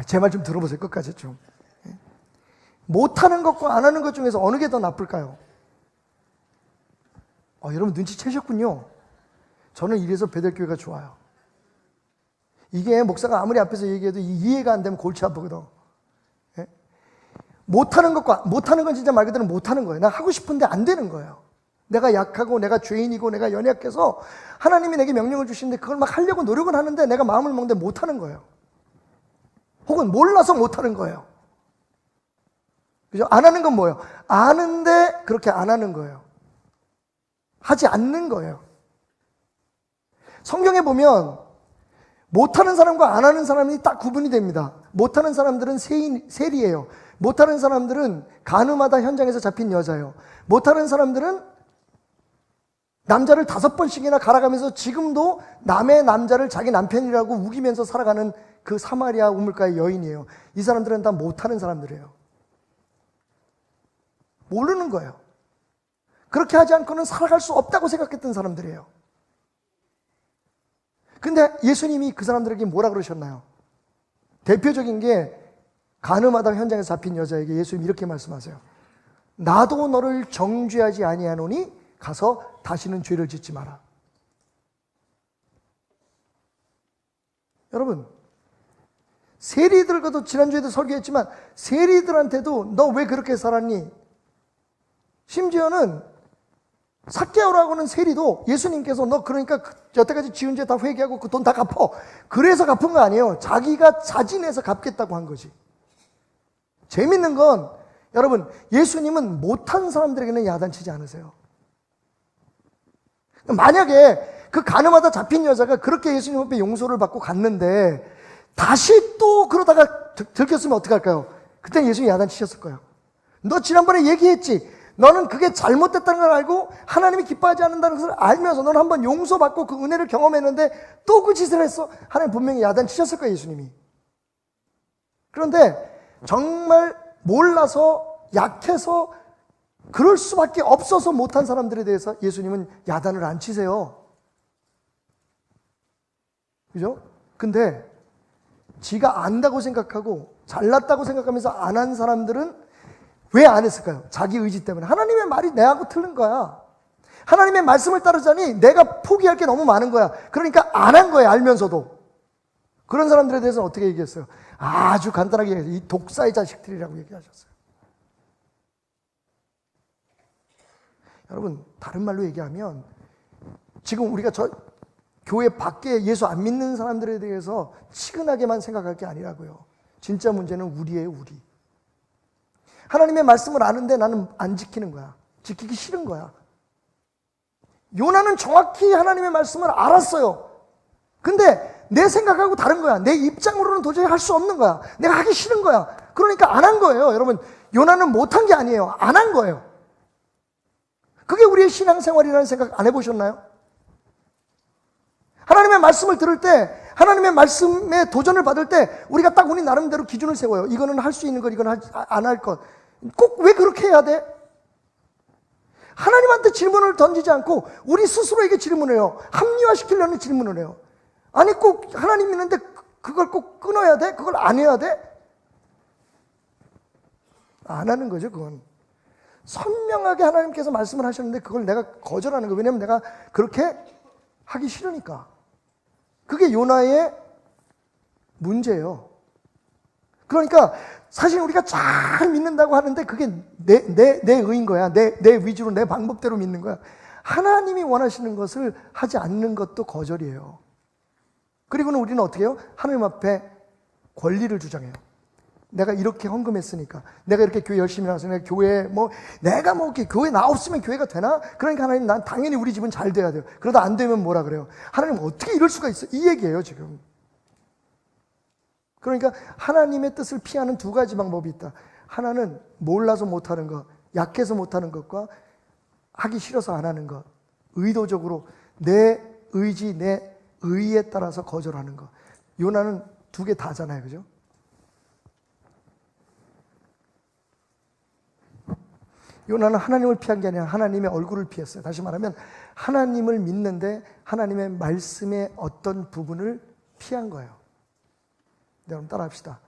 제 말 좀 들어보세요. 끝까지 좀. 못하는 것과 안 하는 것 중에서 어느 게 더 나쁠까요? 여러분 눈치채셨군요. 저는 이래서 베델교회가 좋아요. 이게 목사가 아무리 앞에서 얘기해도 이해가 안 되면 골치 아프거든. 못하는 건 진짜 말 그대로 못하는 거예요. 나 하고 싶은데 안 되는 거예요. 내가 약하고 내가 죄인이고 내가 연약해서 하나님이 내게 명령을 주시는데 그걸 막 하려고 노력은 하는데 내가 마음을 먹는데 못하는 거예요. 혹은 몰라서 못하는 거예요. 그죠? 안 하는 건 뭐예요? 아는데 그렇게 안 하는 거예요. 하지 않는 거예요. 성경에 보면 못하는 사람과 안 하는 사람이 딱 구분이 됩니다. 못하는 사람들은 세리예요. 못하는 사람들은 간음하다 현장에서 잡힌 여자예요. 못하는 사람들은 남자를 5번씩이나 갈아가면서 지금도 남의 남자를 자기 남편이라고 우기면서 살아가는 그 사마리아 우물가의 여인이에요. 이 사람들은 다 못하는 사람들이에요. 모르는 거예요. 그렇게 하지 않고는 살아갈 수 없다고 생각했던 사람들이에요. 근데 예수님이 그 사람들에게 뭐라 그러셨나요? 대표적인 게 간음하다 현장에서 잡힌 여자에게 예수님이 이렇게 말씀하세요. 나도 너를 정죄하지 아니하노니 가서 다시는 죄를 짓지 마라. 여러분 세리들과도 지난주에도 설교했지만 세리들한테도 너 왜 그렇게 살았니? 심지어는 삭개오라고 하는 세리도 예수님께서 너 그러니까 여태까지 지은 죄 다 회개하고 그 돈 다 갚어. 그래서 갚은 거 아니에요. 자기가 자진해서 갚겠다고 한 거지. 재밌는 건 여러분 예수님은 못한 사람들에게는 야단치지 않으세요. 만약에 그 가늠하다 잡힌 여자가 그렇게 예수님 앞에 용서를 받고 갔는데 다시 또 그러다가 들켰으면 어떡할까요? 그때 예수님이 야단치셨을 거예요. 너 지난번에 얘기했지. 너는 그게 잘못됐다는 걸 알고 하나님이 기뻐하지 않는다는 것을 알면서 너는 한번 용서받고 그 은혜를 경험했는데 또 그 짓을 했어. 하나님 분명히 야단치셨을 거예요, 예수님이. 그런데 정말 몰라서 약해서 그럴 수밖에 없어서 못한 사람들에 대해서 예수님은 야단을 안 치세요. 그죠? 근데 지가 안다고 생각하고 잘났다고 생각하면서 안 한 사람들은 왜 안 했을까요? 자기 의지 때문에. 하나님의 말이 내하고 틀린 거야. 하나님의 말씀을 따르자니 내가 포기할 게 너무 많은 거야. 그러니까 안 한 거야, 알면서도. 그런 사람들에 대해서는 어떻게 얘기했어요? 아주 간단하게 얘기했어요. 이 독사의 자식들이라고 얘기하셨어요. 여러분, 다른 말로 얘기하면 지금 우리가 교회 밖에 예수 안 믿는 사람들에 대해서 치근하게만 생각할 게 아니라고요. 진짜 문제는 우리예요, 우리. 하나님의 말씀을 아는데 나는 안 지키는 거야. 지키기 싫은 거야. 요나는 정확히 하나님의 말씀을 알았어요. 근데 내 생각하고 다른 거야. 내 입장으로는 도저히 할 수 없는 거야. 내가 하기 싫은 거야. 그러니까 안 한 거예요. 여러분, 요나는 못한 게 아니에요. 안 한 거예요. 그게 우리의 신앙생활이라는 생각 안 해보셨나요? 하나님의 말씀을 들을 때, 하나님의 말씀에 도전을 받을 때 우리가 딱 우리 나름대로 기준을 세워요. 이거는 할 수 있는 것, 이건 안 할 것. 꼭 왜 그렇게 해야 돼? 하나님한테 질문을 던지지 않고 우리 스스로에게 질문을 해요. 합리화시키려는 질문을 해요. 아니 꼭 하나님 믿는데 그걸 꼭 끊어야 돼? 그걸 안 해야 돼? 안 하는 거죠, 그건. 선명하게 하나님께서 말씀을 하셨는데 그걸 내가 거절하는 거예요. 왜냐하면 내가 그렇게 하기 싫으니까. 그게 요나의 문제예요. 그러니까 사실 우리가 잘 믿는다고 하는데 그게 내 의인 거야. 내 위주로 내 방법대로 믿는 거야. 하나님이 원하시는 것을 하지 않는 것도 거절이에요. 그리고는 우리는 어떻게 해요? 하나님 앞에 권리를 주장해요. 내가 이렇게 헌금했으니까, 내가 이렇게 교회 열심히 나왔으니까, 내가 이렇게 교회 나 없으면 교회가 되나? 그러니까 하나님, 난 당연히 우리 집은 잘 돼야 돼요. 그러다 안 되면 뭐라 그래요? 하나님 어떻게 이럴 수가 있어? 이 얘기예요, 지금. 그러니까 하나님의 뜻을 피하는 두 가지 방법이 있다. 하나는 몰라서 못하는 것, 약해서 못하는 것과 하기 싫어서 안 하는 것. 의도적으로 내 의지, 내 의에 따라서 거절하는 것. 요나는 두 개 다잖아요, 그죠? 요나는 하나님을 피한 게 아니라 하나님의 얼굴을 피했어요. 다시 말하면 하나님을 믿는데 하나님의 말씀의 어떤 부분을 피한 거예요. 여러분 따라합시다.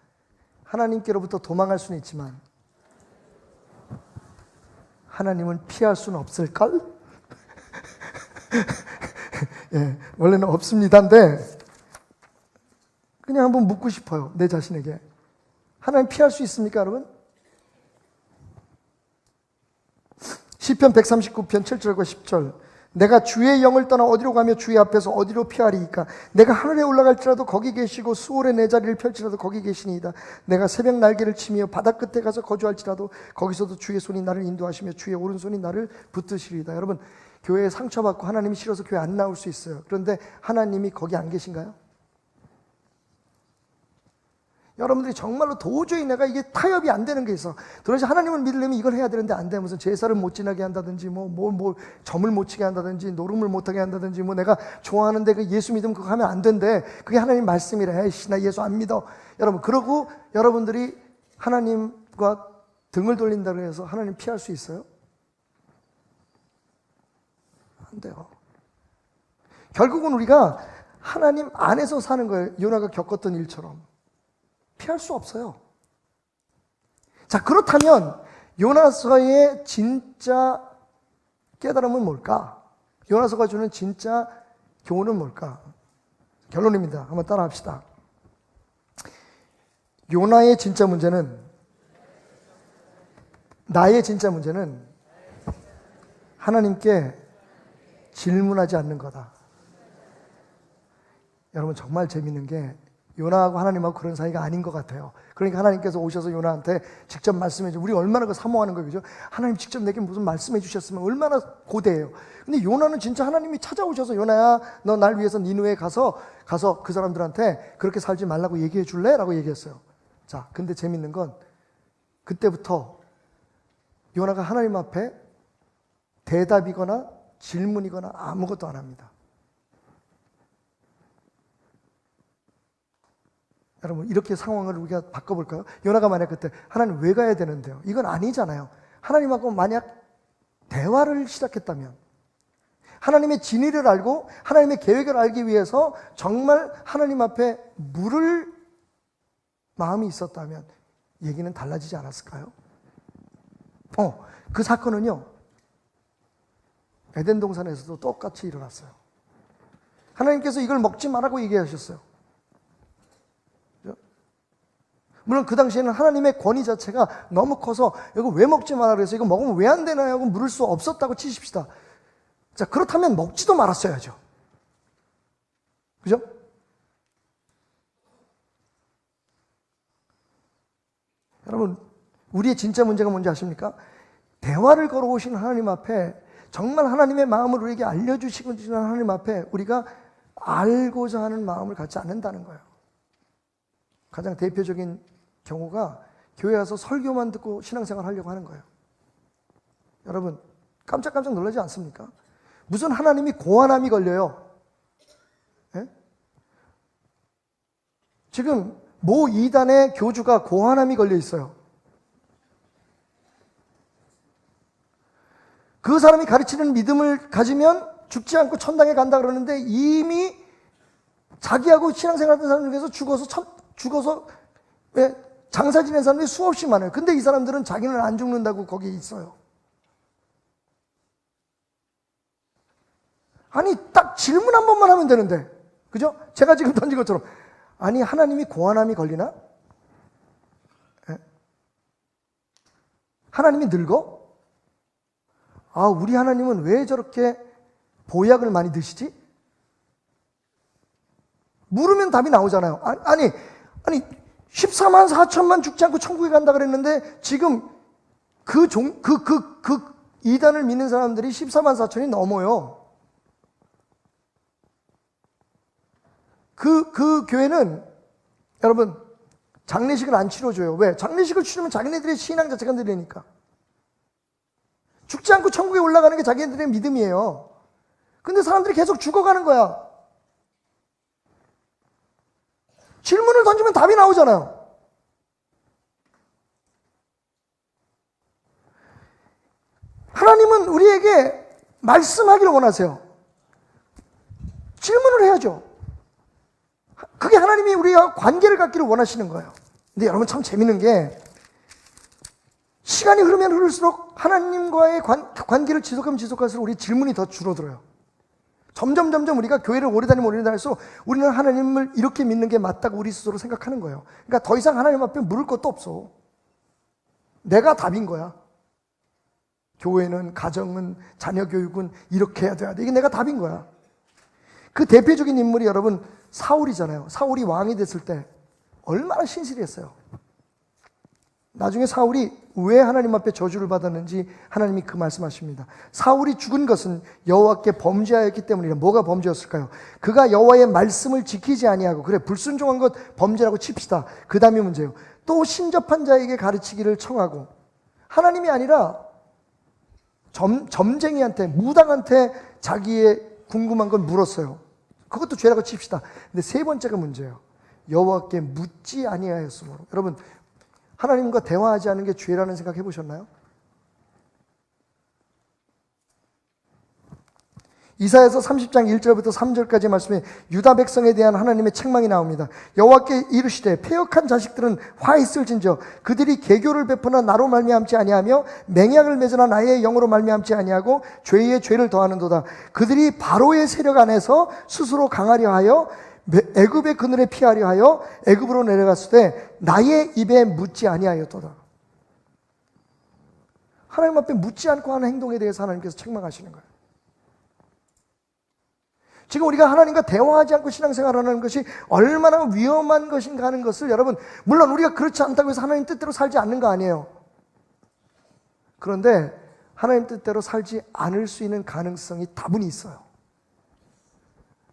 하나님께로부터 도망할 수는 있지만 하나님은 피할 수는 없을걸? 예, 원래는 없습니다인데 그냥 한번 묻고 싶어요. 내 자신에게. 하나님 피할 수 있습니까, 여러분? 시편 139편 7절과 10절. 내가 주의 영을 떠나 어디로 가며 주의 앞에서 어디로 피하리이까? 내가 하늘에 올라갈지라도 거기 계시고 수월에 내 자리를 펼치라도 거기 계시니이다. 내가 새벽 날개를 치며 바다 끝에 가서 거주할지라도 거기서도 주의 손이 나를 인도하시며 주의 오른손이 나를 붙드시리이다. 여러분, 교회에 상처받고 하나님이 싫어서 교회 안 나올 수 있어요. 그런데 하나님이 거기 안 계신가요? 여러분들이 정말로 도저히 내가 이게 타협이 안 되는 게 있어. 도대체 하나님을 믿으려면 이걸 해야 되는데 안 돼. 무슨 제사를 못 지나게 한다든지, 점을 못 치게 한다든지, 노름을 못 하게 한다든지, 내가 좋아하는데 그 예수 믿으면 그거 하면 안 된대. 그게 하나님 말씀이래. 에이씨, 나 예수 안 믿어. 여러분, 그러고 여러분들이 하나님과 등을 돌린다고 해서 하나님 피할 수 있어요? 안 돼요. 결국은 우리가 하나님 안에서 사는 거예요. 요나가 겪었던 일처럼. 피할 수 없어요. 자, 그렇다면 요나서의 진짜 깨달음은 뭘까? 요나서가 주는 진짜 교훈은 뭘까? 결론입니다. 한번 따라 합시다. 요나의 진짜 문제는, 나의 진짜 문제는 하나님께 질문하지 않는 거다. 여러분, 정말 재밌는 게 요나하고 하나님하고 그런 사이가 아닌 것 같아요. 그러니까 하나님께서 오셔서 요나한테 직접 말씀해 주죠. 우리 얼마나 그 사모하는 거예요, 그죠? 하나님 직접 내게 무슨 말씀해 주셨으면 얼마나 고대해요. 근데 요나는 진짜 하나님이 찾아오셔서 요나야, 너 날 위해서 니느웨에 가서 그 사람들한테 그렇게 살지 말라고 얘기해 줄래? 라고 얘기했어요. 자, 근데 재밌는 건 그때부터 요나가 하나님 앞에 대답이거나 질문이거나 아무것도 안 합니다. 여러분, 이렇게 상황을 우리가 바꿔볼까요? 요나가 만약 그때 하나님 왜 가야 되는데요? 이건 아니잖아요. 하나님하고 만약 대화를 시작했다면, 하나님의 진리를 알고 하나님의 계획을 알기 위해서 정말 하나님 앞에 물을 마음이 있었다면 얘기는 달라지지 않았을까요? 그 사건은요, 에덴 동산에서도 똑같이 일어났어요. 하나님께서 이걸 먹지 말라고 얘기하셨어요. 물론 그 당시에는 하나님의 권위 자체가 너무 커서 이거 왜 먹지 마라 그래서 이거 먹으면 왜 안 되나요? 하고 물을 수 없었다고 치십시다. 자, 그렇다면 먹지도 말았어야죠. 그죠? 여러분, 우리의 진짜 문제가 뭔지 아십니까? 대화를 걸어오신 하나님 앞에, 정말 하나님의 마음을 우리에게 알려주시고 계시는 하나님 앞에 우리가 알고자 하는 마음을 갖지 않는다는 거예요. 가장 대표적인 경우가 교회 와서 설교만 듣고 신앙생활 하려고 하는 거예요. 여러분, 깜짝깜짝 놀라지 않습니까? 무슨 하나님이 고안함이 걸려요. 예? 지금 모 이단의 교주가 고안함이 걸려 있어요. 그 사람이 가르치는 믿음을 가지면 죽지 않고 천당에 간다 그러는데 이미 자기하고 신앙생활하는 사람 중에서 죽어서 장사 지낸 사람들이 수없이 많아요. 근데 이 사람들은 자기는 안 죽는다고 거기에 있어요. 아니, 딱 질문 한 번만 하면 되는데, 그죠? 제가 지금 던진 것처럼, 아니, 하나님이 고안함이 걸리나? 예? 하나님이 늙어? 아, 우리 하나님은 왜 저렇게 보약을 많이 드시지? 물으면 답이 나오잖아요. 아니 14만 4천만 죽지 않고 천국에 간다 그랬는데 지금 그 이단을 믿는 사람들이 14만 4천이 넘어요. 그 교회는 여러분 장례식을 안 치러줘요. 왜? 장례식을 치르면 자기네들의 신앙 자체가 느리니까. 죽지 않고 천국에 올라가는 게 자기네들의 믿음이에요. 근데 사람들이 계속 죽어가는 거야. 질문을 던지면 답이 나오잖아요. 하나님은 우리에게 말씀하기를 원하세요. 질문을 해야죠. 그게 하나님이 우리와 관계를 갖기를 원하시는 거예요. 근데 여러분 참 재밌는 게 시간이 흐르면 흐를수록 하나님과의 관계를 지속할수록 우리 질문이 더 줄어들어요. 점점 우리가 교회를 오래 다닐수록 우리는 하나님을 이렇게 믿는 게 맞다고 우리 스스로 생각하는 거예요. 그러니까 더 이상 하나님 앞에 물을 것도 없어. 내가 답인 거야. 교회는, 가정은, 자녀 교육은 이렇게 해야 돼. 이게 내가 답인 거야. 그 대표적인 인물이 여러분 사울이잖아요. 사울이 왕이 됐을 때 얼마나 신실했어요. 나중에 사울이 왜 하나님 앞에 저주를 받았는지 하나님이 그 말씀하십니다. 사울이 죽은 것은 여호와께 범죄하였기 때문이라. 뭐가 범죄였을까요? 그가 여호와의 말씀을 지키지 아니하고, 그래 불순종한 것 범죄라고 칩시다. 그 다음이 문제예요. 또 신접한 자에게 가르치기를 청하고, 하나님이 아니라 점쟁이한테, 무당한테 자기의 궁금한 걸 물었어요. 그것도 죄라고 칩시다. 근데 세 번째가 문제예요. 여호와께 묻지 아니하였으므로. 여러분, 하나님과 대화하지 않은 게 죄라는 생각 해보셨나요? 이사야서 30장 1절부터 3절까지 말씀에 유다 백성에 대한 하나님의 책망이 나옵니다. 여호와께 이르시되 패역한 자식들은 화 있을진저 그들이 계교를 베푸나 나로 말미암지 아니하며 맹약을 맺으나 나의 영으로 말미암지 아니하고 죄에 죄를 더하는도다. 그들이 바로의 세력 안에서 스스로 강하려 하여 애굽의 그늘에 피하려 하여 애굽으로 내려갔을 때 나의 입에 묻지 아니하였도다. 하나님 앞에 묻지 않고 하는 행동에 대해서 하나님께서 책망하시는 거예요. 지금 우리가 하나님과 대화하지 않고 신앙생활하는 것이 얼마나 위험한 것인가 하는 것을 여러분, 물론 우리가 그렇지 않다고 해서 하나님 뜻대로 살지 않는 거 아니에요. 그런데 하나님 뜻대로 살지 않을 수 있는 가능성이 다분히 있어요.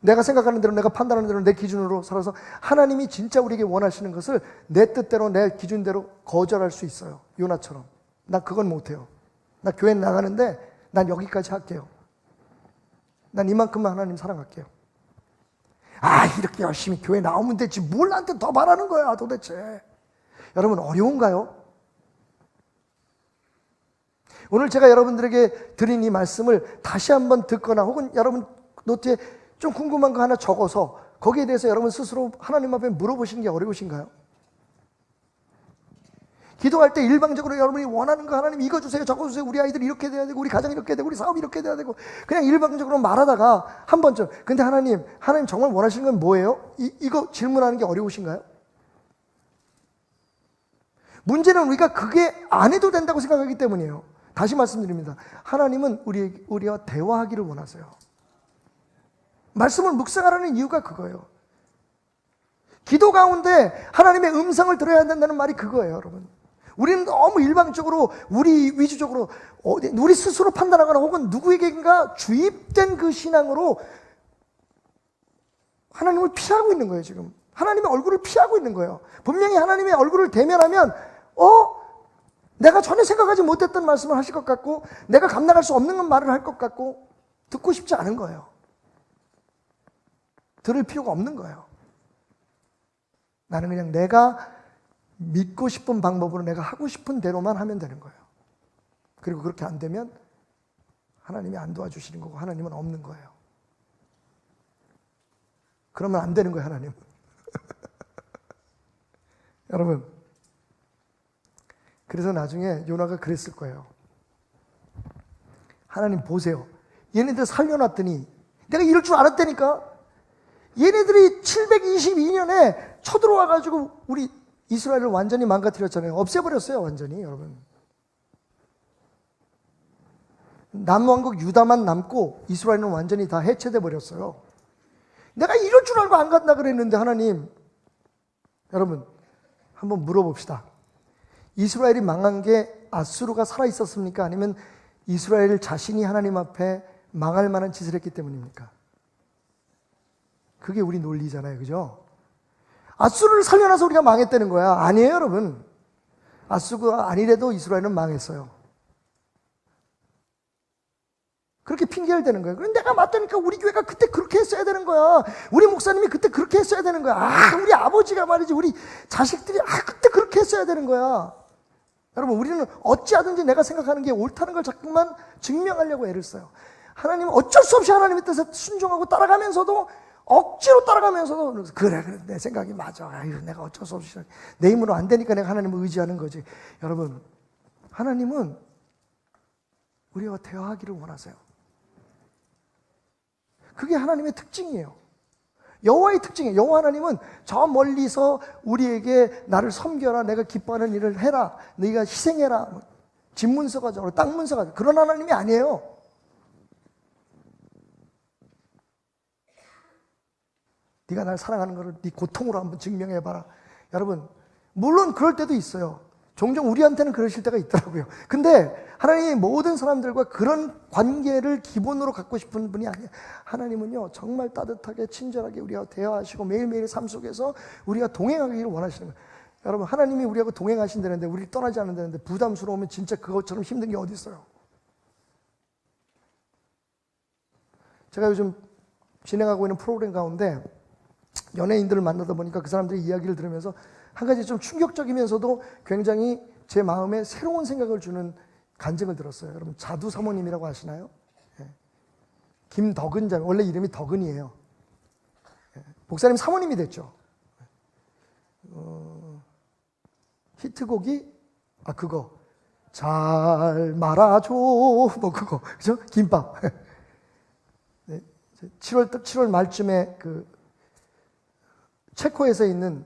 내가 생각하는 대로, 내가 판단하는 대로, 내 기준으로 살아서 하나님이 진짜 우리에게 원하시는 것을 내 뜻대로, 내 기준대로 거절할 수 있어요. 요나처럼. 난 그건 못해요. 나 교회 나가는데 난 여기까지 할게요. 난 이만큼만 하나님 사랑할게요. 아, 이렇게 열심히 교회 나오면 되지 뭘 나한테 더 바라는 거야 도대체. 여러분, 어려운가요? 오늘 제가 여러분들에게 드린 이 말씀을 다시 한번 듣거나 혹은 여러분 노트에 좀 궁금한 거 하나 적어서 거기에 대해서 여러분 스스로 하나님 앞에 물어보시는 게 어려우신가요? 기도할 때 일방적으로 여러분이 원하는 거 하나님 이거 주세요, 저거 주세요, 우리 아이들 이렇게 돼야 되고 우리 가정 이렇게 되고 우리 사업 이렇게 돼야 되고 그냥 일방적으로 말하다가 한 번쯤, 근데 하나님 정말 원하시는 건 뭐예요? 이거 질문하는 게 어려우신가요? 문제는 우리가 그게 안 해도 된다고 생각하기 때문이에요. 다시 말씀드립니다. 하나님은 우리와 대화하기를 원하세요. 말씀을 묵상하라는 이유가 그거예요. 기도 가운데 하나님의 음성을 들어야 된다는 말이 그거예요, 여러분. 우리는 너무 일방적으로 우리 위주적으로 우리 스스로 판단하거나 혹은 누구에게인가 주입된 그 신앙으로 하나님을 피하고 있는 거예요. 지금 하나님의 얼굴을 피하고 있는 거예요. 분명히 하나님의 얼굴을 대면하면 내가 전혀 생각하지 못했던 말씀을 하실 것 같고 내가 감당할 수 없는 말을 할 것 같고 듣고 싶지 않은 거예요. 들을 필요가 없는 거예요. 나는 그냥 내가 믿고 싶은 방법으로 내가 하고 싶은 대로만 하면 되는 거예요. 그리고 그렇게 안 되면 하나님이 안 도와주시는 거고 하나님은 없는 거예요. 그러면 안 되는 거예요, 하나님은. 여러분, 그래서 나중에 요나가 그랬을 거예요. 하나님 보세요. 얘네들 살려놨더니 내가 이럴 줄 알았다니까. 얘네들이 722년에 쳐들어와가지고 우리 이스라엘을 완전히 망가뜨렸잖아요. 없애버렸어요, 완전히. 여러분, 남왕국 유다만 남고 이스라엘은 완전히 다 해체돼 버렸어요. 내가 이럴 줄 알고 안 간다 그랬는데 하나님, 여러분 한번 물어봅시다. 이스라엘이 망한 게 아수르가 살아있었습니까? 아니면 이스라엘 자신이 하나님 앞에 망할 만한 짓을 했기 때문입니까? 그게 우리 논리잖아요, 그죠? 아수르를 살려놔서 우리가 망했다는 거야. 아니에요, 여러분. 아수르가 아니래도 이스라엘은 망했어요. 그렇게 핑계를 대는 거예요. 그런데 내가 맞다니까 우리 교회가 그때 그렇게 했어야 되는 거야. 우리 목사님이 그때 그렇게 했어야 되는 거야. 우리 아버지가 말이지, 우리 자식들이 그때 그렇게 했어야 되는 거야. 여러분, 우리는 어찌하든지 내가 생각하는 게 옳다는 걸 자꾸만 증명하려고 애를 써요. 하나님은 어쩔 수 없이 하나님의 뜻에 순종하고 따라가면서도 억지로 따라가면서도 그래 내 생각이 맞아. 아유, 내가 어쩔 수 없이 내 힘으로 안 되니까 내가 하나님을 의지하는 거지. 여러분, 하나님은 우리와 대화하기를 원하세요. 그게 하나님의 특징이에요. 여호와의 특징이에요. 여호와 하나님은 저 멀리서 우리에게 나를 섬겨라, 내가 기뻐하는 일을 해라, 네가 희생해라, 집 문서 가져라, 땅 문서 가져라, 그런 하나님이 아니에요. 네가 날 사랑하는 것을 네 고통으로 한번 증명해봐라. 여러분, 물론 그럴 때도 있어요. 종종 우리한테는 그러실 때가 있더라고요. 근데 하나님이 모든 사람들과 그런 관계를 기본으로 갖고 싶은 분이 아니에요. 하나님은요, 정말 따뜻하게 친절하게 우리와 대화하시고 매일매일 삶 속에서 우리가 동행하기를 원하시는 거예요. 여러분, 하나님이 우리하고 동행하신다는데 우리를 떠나지 않는다는데 부담스러우면 진짜 그것처럼 힘든 게 어디 있어요. 제가 요즘 진행하고 있는 프로그램 가운데 연예인들을 만나다 보니까 그 사람들의 이야기를 들으면서 한 가지 좀 충격적이면서도 굉장히 제 마음에 새로운 생각을 주는 간증을 들었어요. 여러분, 자두 사모님이라고 아시나요? 예. 김덕은 자매, 원래 이름이 덕은이에요. 예. 목사님 사모님이 됐죠. 히트곡이 그거 잘 말아줘, 뭐 그거, 그죠? 김밥. 네. 7월 말쯤에 그 체코에서 있는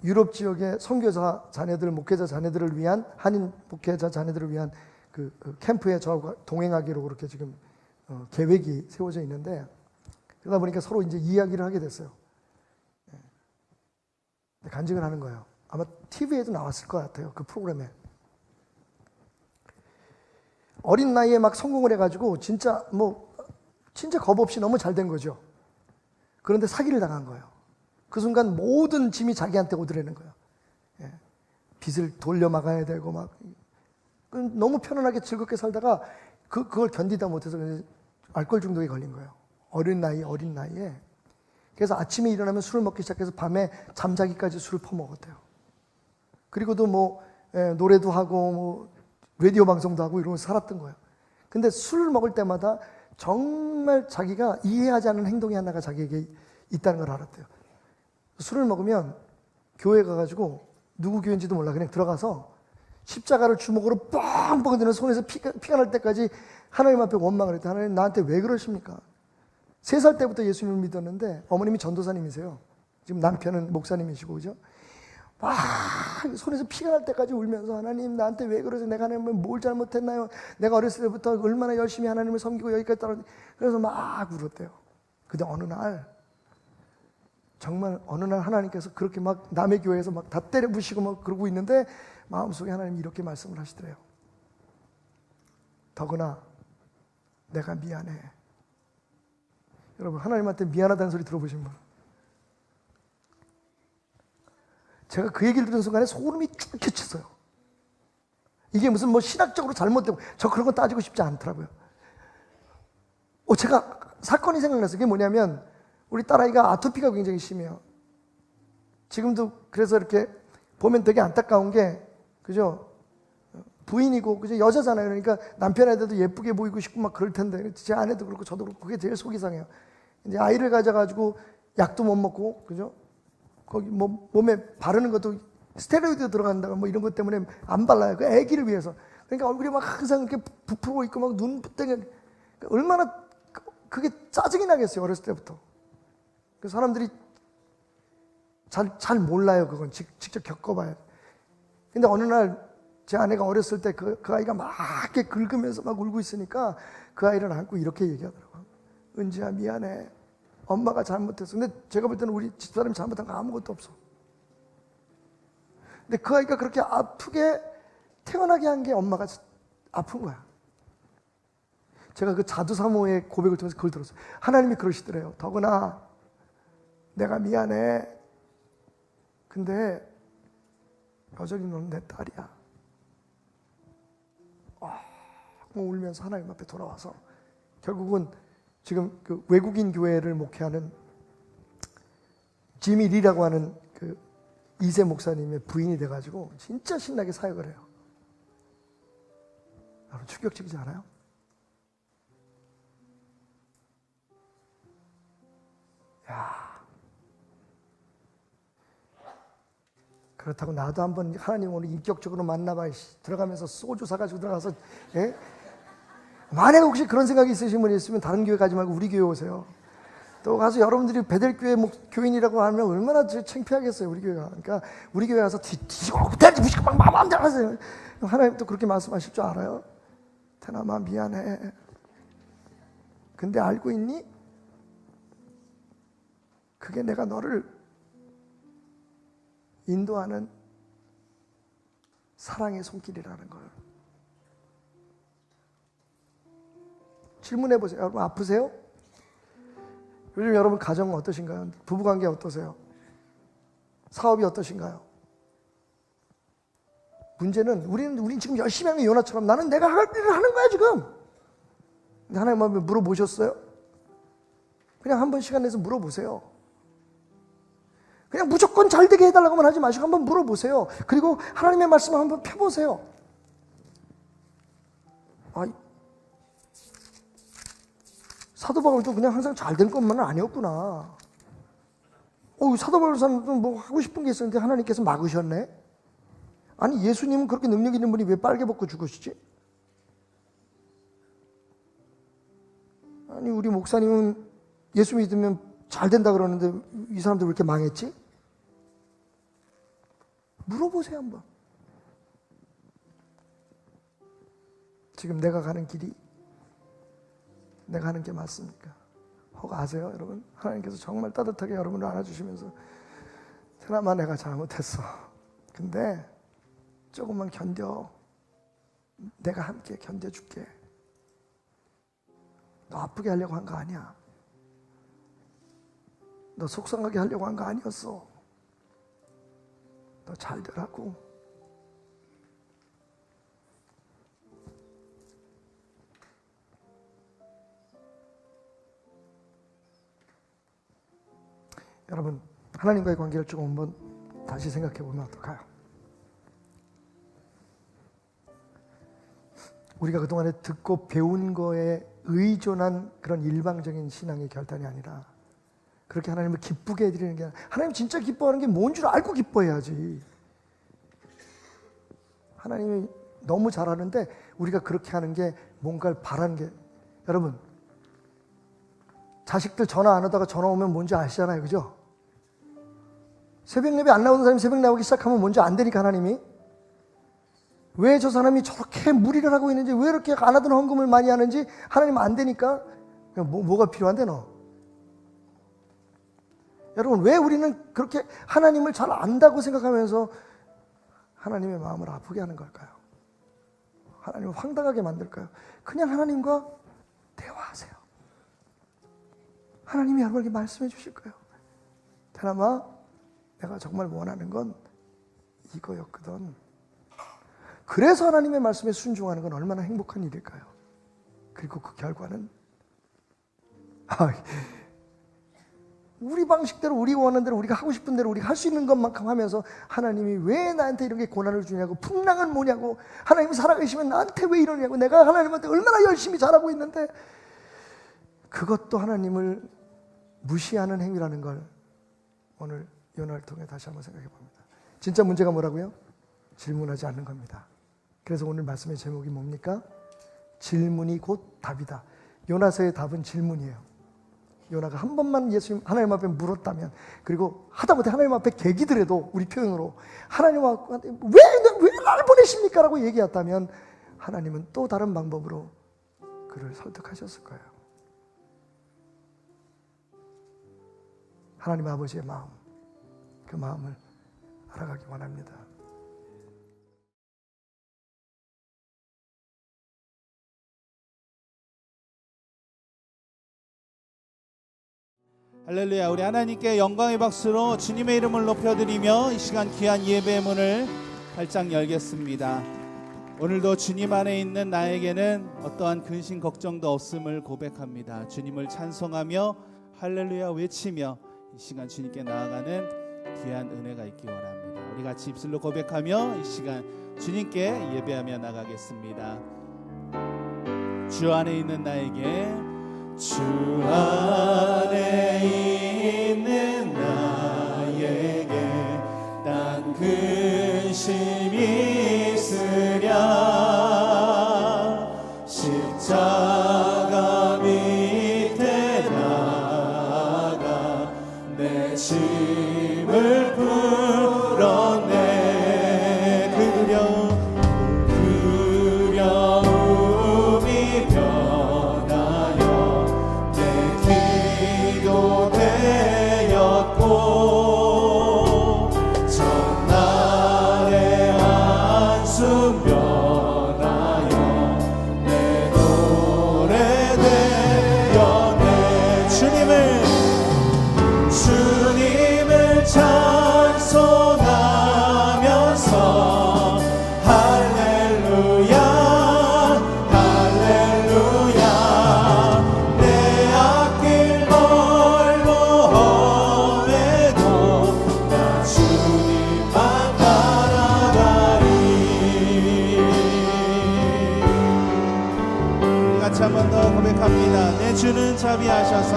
유럽 지역의 선교사 자녀들, 목회자 자녀들을 위한, 한인 목회자 자녀들을 위한 그 캠프에 저하고 동행하기로 그렇게 지금 계획이 세워져 있는데, 그러다 보니까 서로 이제 이야기를 하게 됐어요. 간증을 하는 거예요. 아마 TV에도 나왔을 것 같아요. 그 프로그램에. 어린 나이에 막 성공을 해가지고 진짜 겁 없이 너무 잘 된 거죠. 그런데 사기를 당한 거예요. 그 순간 모든 짐이 자기한테 오더라는 거예요. 빚을 돌려막아야 되고 막 너무 편안하게 즐겁게 살다가 그걸 견디다 못해서 알코올 중독에 걸린 거예요. 어린 나이에. 그래서 아침에 일어나면 술을 먹기 시작해서 밤에 잠자기까지 술을 퍼먹었대요. 그리고도 노래도 하고 라디오 방송도 하고 이러면서 살았던 거예요. 근데 술을 먹을 때마다 정말 자기가 이해하지 않는 행동이 하나가 자기에게 있다는 걸 알았대요. 술을 먹으면 교회 가가지고 누구 교회인지도 몰라 그냥 들어가서 십자가를 주먹으로 뻥뻥 드는 손에서 피가 날 때까지 하나님 앞에 원망을 했대. 하나님 나한테 왜 그러십니까? 3살 때부터 예수님을 믿었는데 어머님이 전도사님이세요. 지금 남편은 목사님이시고 그죠? 막 손에서 피가 날 때까지 울면서 하나님 나한테 왜 그러세요? 내가 하나님을 뭘 잘못했나요? 내가 어렸을 때부터 얼마나 열심히 하나님을 섬기고 여기까지 따라 그래서 막 울었대요. 근데 어느 날 하나님께서 그렇게 막 남의 교회에서 막 다 때려 부시고 막 그러고 있는데 마음속에 하나님이 이렇게 말씀을 하시더래요. 더구나 내가 미안해. 여러분 하나님한테 미안하다는 소리 들어보신 분? 제가 그 얘기를 들은 순간에 소름이 쭉 끼쳤어요. 이게 무슨 신학적으로 잘못되고 저 그런 거 따지고 싶지 않더라고요. 제가 사건이 생각났어요. 그게 뭐냐면 우리 딸아이가 아토피가 굉장히 심해요. 지금도 그래서 이렇게 보면 되게 안타까운 게 그죠? 부인이고 그죠? 여자잖아요. 그러니까 남편한테도 예쁘게 보이고 싶고 막 그럴 텐데 제 아내도 그렇고 저도 그렇고 그게 제일 속이 상해요. 이제 아이를 가져가지고 약도 못 먹고 그죠? 거기 몸에 바르는 것도 스테로이드 들어간다고 이런 것 때문에 안 발라요. 그 아기를 위해서. 그러니까 얼굴이 막 항상 이렇게 부풀고 있고 막 눈부땡 얼마나 그게 짜증이 나겠어요. 어렸을 때부터. 그 사람들이 잘 몰라요. 그건 직접 겪어봐야 돼. 근데 어느 날 제 아내가 어렸을 때 그 아이가 막 이렇게 긁으면서 막 울고 있으니까 그 아이를 안고 이렇게 얘기하더라고요. 은지야 미안해. 엄마가 잘못했어. 근데 제가 볼 때는 우리 집사람이 잘못한 거 아무것도 없어. 근데 그 아이가 그렇게 아프게 태어나게 한 게 엄마가 아픈 거야. 제가 그 자두사모의 고백을 통해서 그걸 들었어요. 하나님이 그러시더래요. 더구나 내가 미안해. 근데 여전히 너는 내 딸이야. 울면서 하나님 앞에 돌아와서 결국은 지금 그 외국인 교회를 목회하는 지미 리라고 하는 그 2세 목사님의 부인이 돼가지고 진짜 신나게 사역을 해요. 여러분 충격적이지 않아요? 그렇다고 나도 한번 하나님 오늘 인격적으로 만나봐. 들어가면서 소주 사가지고 들어가서 만약에 혹시 그런 생각이 있으신 분이 있으면 다른 교회 가지 말고 우리 교회 오세요. 또 가서 여러분들이 베델교회 교인이라고 하면 얼마나 창피하겠어요. 우리 교회가. 그러니까 우리 교회 가서 뒤지고 대지 부시고 막 마음대로 하세요. 하나님 또 그렇게 말씀하실 줄 알아요. 태남아 미안해. 근데 알고 있니? 그게 내가 너를 인도하는 사랑의 손길이라는 걸. 질문해 보세요. 여러분 아프세요? 요즘 여러분 가정은 어떠신가요? 부부관계 어떠세요? 사업이 어떠신가요? 문제는 우리는 지금 열심히 하는 요나처럼 나는 내가 할 일을 하는 거야 지금. 근데 하나님 앞에 물어보셨어요? 그냥 한번 시간 내서 물어보세요. 그냥 무조건 잘 되게 해달라고만 하지 마시고 한번 물어보세요. 그리고 하나님의 말씀을 한번 펴보세요. 사도 바울도 그냥 항상 잘 된 것만은 아니었구나. 사도 바울 사람도 뭐 하고 싶은 게 있었는데 하나님께서 막으셨네. 아니 예수님은 그렇게 능력 있는 분이 왜 빨개 벗고 죽으시지? 아니 우리 목사님은 예수 믿으면 잘 된다 그러는데 이 사람들 왜 이렇게 망했지? 물어보세요 한번. 지금 내가 가는 길이 내가 하는 게 맞습니까? 혹 아세요, 여러분? 하나님께서 정말 따뜻하게 여러분을 안아주시면서 테나마 내가 잘못했어. 근데 조금만 견뎌. 내가 함께 견뎌줄게. 너 아프게 하려고 한 거 아니야. 너 속상하게 하려고 한 거 아니었어. 너 잘 되라고. 여러분, 하나님과의 관계를 조금 한번 다시 생각해 보면 어떨까요? 우리가 그동안에 듣고 배운 거에 의존한 그런 일방적인 신앙의 결단이 아니라 그렇게 하나님을 기쁘게 해드리는 게 아니라 하나님 진짜 기뻐하는 게 뭔 줄 알고 기뻐해야지. 하나님이 너무 잘하는데 우리가 그렇게 하는 게 뭔가를 바라는 게, 여러분 자식들 전화 안 하다가 전화 오면 뭔지 아시잖아요, 그죠? 새벽 예배 안 나오는 사람이 새벽 나오기 시작하면 뭔지 안 되니까 하나님이 왜 저 사람이 저렇게 무리를 하고 있는지, 왜 이렇게 안 하던 헌금을 많이 하는지 하나님은 안 되니까 뭐가 필요한데 너? 여러분, 왜 우리는 그렇게 하나님을 잘 안다고 생각하면서 하나님의 마음을 아프게 하는 걸까요? 하나님을 황당하게 만들까요? 그냥 하나님과 대화하세요. 하나님이 여러분에게 말씀해 주실 거예요. 테나마, 내가 정말 원하는 건 이거였거든. 그래서 하나님의 말씀에 순종하는 건 얼마나 행복한 일일까요? 그리고 그 결과는 우리 방식대로, 우리 원하는 대로, 우리가 하고 싶은 대로 우리가 할 수 있는 것만큼 하면서 하나님이 왜 나한테 이렇게 고난을 주냐고, 풍랑은 뭐냐고, 하나님이 살아계시면 나한테 왜 이러냐고, 내가 하나님한테 얼마나 열심히 잘하고 있는데, 그것도 하나님을 무시하는 행위라는 걸 오늘 요나를 통해 다시 한번 생각해 봅니다. 진짜 문제가 뭐라고요? 질문하지 않는 겁니다. 그래서 오늘 말씀의 제목이 뭡니까? 질문이 곧 답이다. 요나서의 답은 질문이에요. 요나가 한 번만 예수님 하나님 앞에 물었다면, 그리고 하다못해 하나님 앞에 개기더라도, 우리 표현으로 하나님한테 왜 나를 보내십니까? 라고 얘기했다면 하나님은 또 다른 방법으로 그를 설득하셨을 거예요. 하나님 아버지의 마음, 그 마음을 알아가기 원합니다. 할렐루야. 우리 하나님께 영광의 박수로 주님의 이름을 높여드리며 이 시간 귀한 예배의 문을 활짝 열겠습니다. 오늘도 주님 안에 있는 나에게는 어떠한 근심 걱정도 없음을 고백합니다. 주님을 찬송하며 할렐루야 외치며 이 시간 주님께 나아가는 귀한 은혜가 있기 원합니다. 우리 같이 입술로 고백하며 이 시간 주님께 예배하며 나가겠습니다. 주 안에 있는 나에게, 주 안에 있는 나에게 딴 근심이 있으랴. 십자가 밑에 나가 내 짐을 풀었네. 그 두려움이 변하여 기도 되었고, 전날의 한숨 변하여 내 노래 되었네. 주님을 찬송하면서 할렐루야 할렐루야. 내 앞길 멀고 험해도 나 주님만 따라가리. 같이 한 번 더 고백합니다. 내 주는 자비하셔서,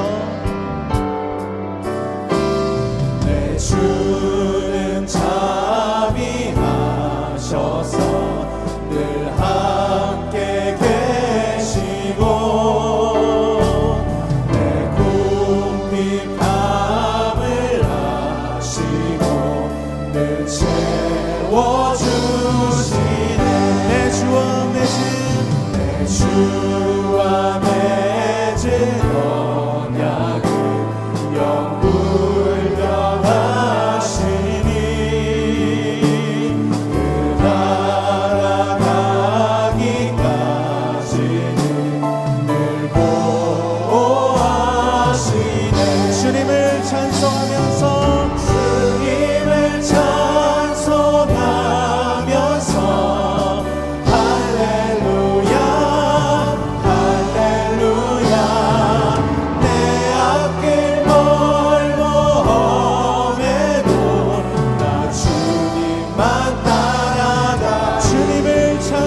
내 주는 자비하셔서 늘 함께 계시고, 내 궁핍함을 아시고 늘 채워주시네. 내 주와 맺은 언약을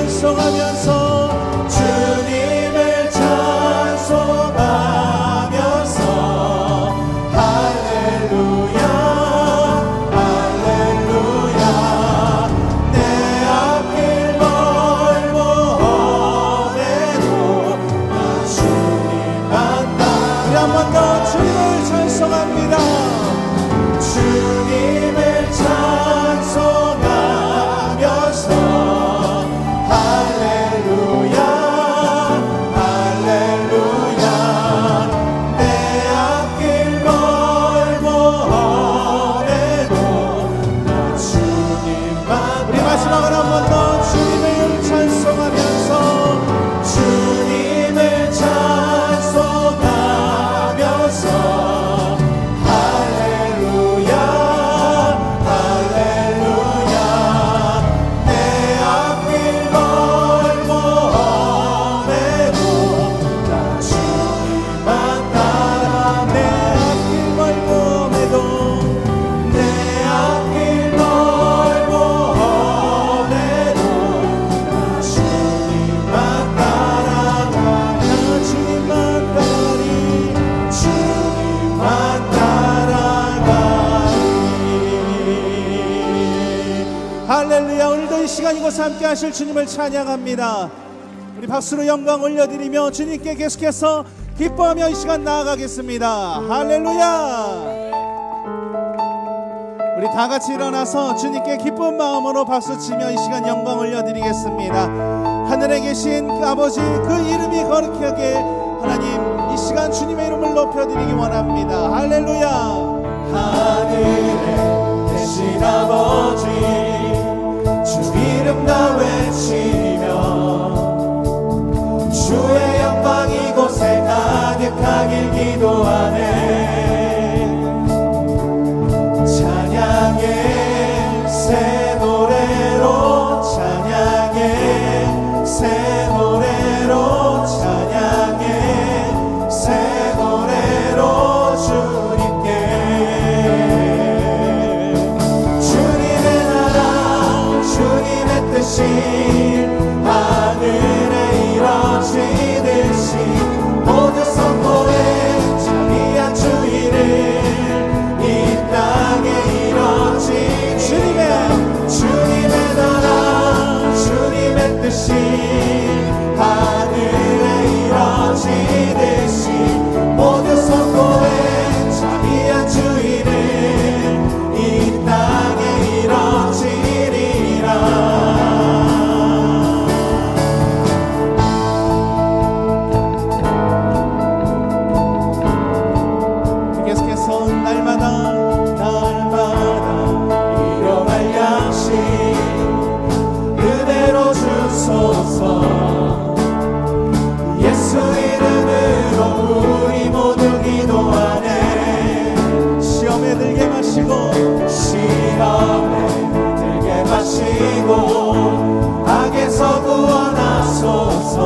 찬송하면서 주님을 찬송하면서 할렐루야 할렐루야 내 앞길 멀고 험해도 나 주님만 따라 우리 한 번 더 주님을 찬송합니다. 주님을 찬송하면서 할렐루야 할렐루야 내 앞길 멀고 험해도 나 주님만 우리 마지막으로 한 번 더 주님을 찬송하면서 주님을 찬송하면서 할렐루야 할렐루야 내 앞길 멀고 험해도 나 주님만 따라 내 앞길 멀고 험해도 내 앞길 멀고 험해도 나 주님만 따라가 나 주님만 따라리 주님만 따라가리 할렐루야. 오늘도 이 시간 이곳에 함께 하실 주님을 찬양합니다. 우리 박수로 영광 올려드리며 주님께 계속해서 기뻐하며 이 시간 나아가겠습니다. 할렐루야. 우리 다 같이 일어나서 주님께 기쁜 마음으로 박수치며 이 시간 영광 올려드리겠습니다. 하늘에 계신 그 아버지 그 이름이 거룩하게 하나님 이 시간 주님의 이름을 높여드리기 원합니다. 할렐루야. 하늘에 계신 아버지 주 이름 다 외치며 주의 영광 이곳에 가득하길 기도하네. 찬양의 새 노래로 찬양의 새 노래로 찬양의 새 노래로 주님께 주님의 나라 주님의 뜻이 하늘에 이뤄지듯이 모두 선포해 자비한 주의를 이 땅에 이뤄지 주님의 나라 주님의 뜻이 하늘에 이뤄지듯이 모두 선포해 자비한 주의를 이 땅에 이뤄지리라. 계속해서 날마다 일용할 양식 그대로 주소서. 예수 이름으로 우리 모두 기도하네. 시험에 들게 마시고 악에서 구원하소서.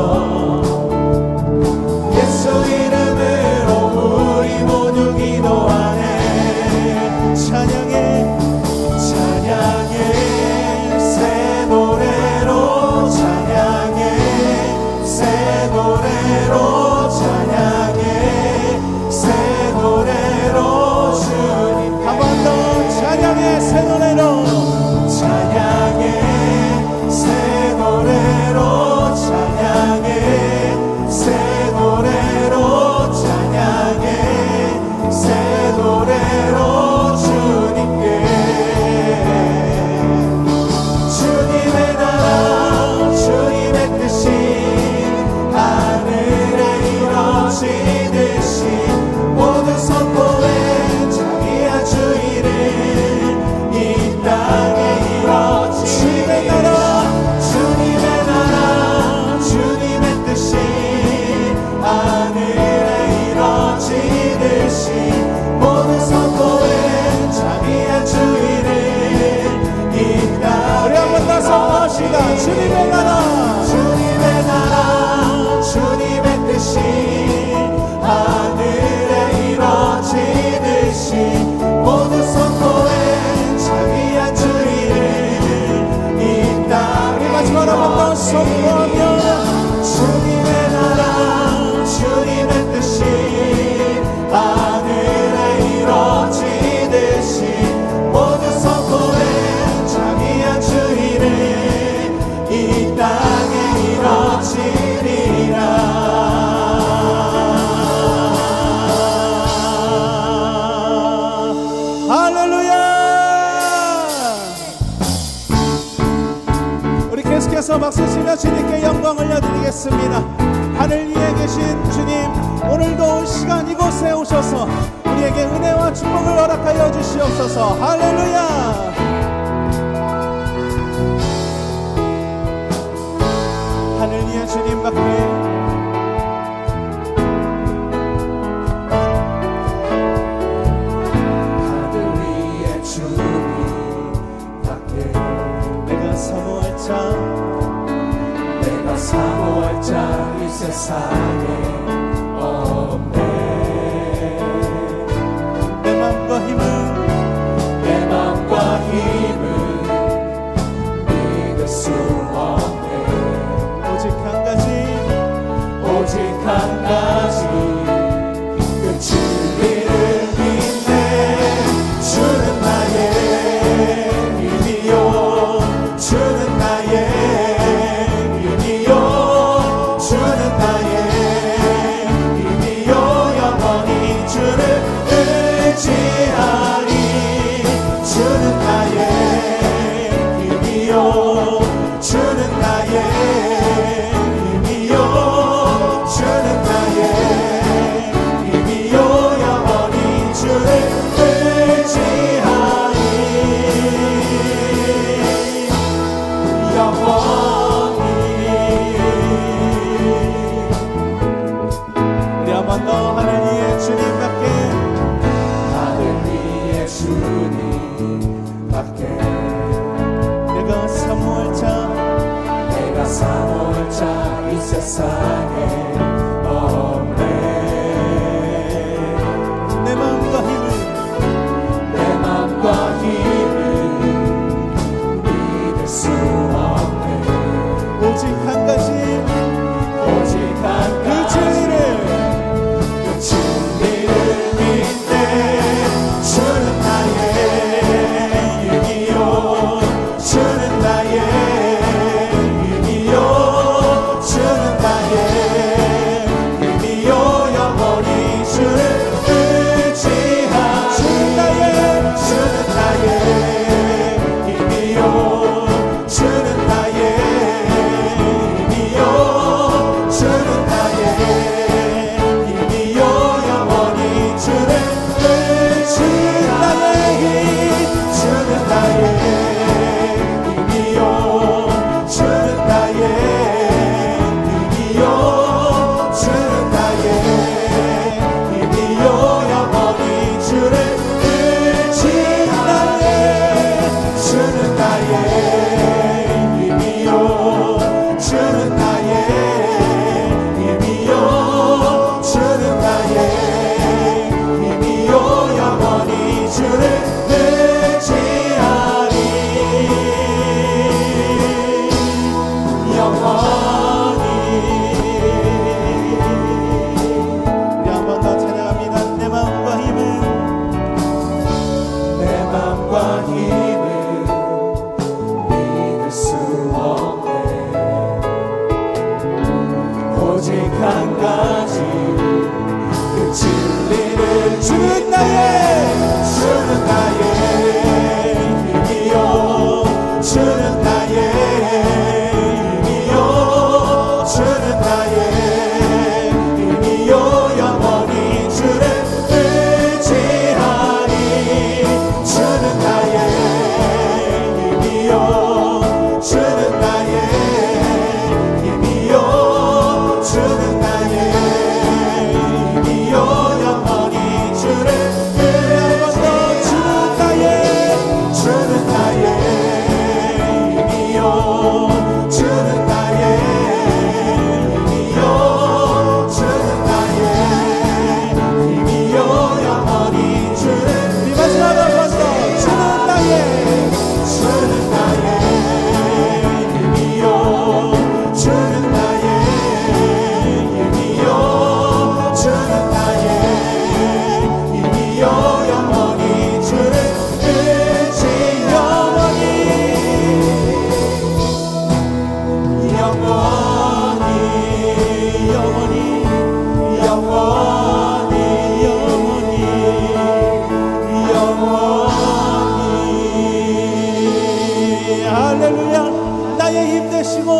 예수 이름으로 우리 모두 기도하네. 찬양의 새 노래로 찬양의 새 노래로 찬양의 새 노래로 주님 한 번 더 찬양의 새 노래로 찬양의 새 노래로 찬양의 새 노래로 찬양의 새 노래로 주님께 주님의 나라 주님의 뜻이 하늘에 이뤄지듯이 모두 선포해 자비한 주의를 이 땅에 이뤄지 주님의 나라 주님의 뜻이 하늘에 이뤄지듯이 모두 선포해 자비한 주의를 이 땅에 우리 한번 더 선포합시다. 주님의 나라 주님의 뜻이 하늘에 이뤄지듯이 모두 선포해 자비한 주의를 이 땅에 마지막으로 한번 더 계속해서 박수치며 주님께 영광 올려드리겠습니다. 하늘 위에 계신 주님, 오늘도 시간 이곳에 오셔서 우리에게 은혜와 축복을 허락하여 주시옵소서. 할렐루야. 하늘 위에 주님밖에 사모할 자 이 세상에 없네. 내 맘과 힘은 믿을 수 없네. 오직 한 가지 그 진리를 믿네. 주는 나의 힘이요, 주는 나의 주는 나의 힘이요, 영원히 주를 의지하리. 주는 나의 힘이요, 주는 나의 힘이요, 주는 나의 힘이요, 영원히 주를 의지하리. 영원히. 한 번 더 하늘 위에 주님밖에, 하늘 위에 주님밖에 내가 사모할 자 이 세상에 없네. 내 맘과 힘은 믿을 수 없네. 오직 한 가지 그 진리를 믿네. 주는 나의 힘이요, 주는 나의 힘이요, 주는 나의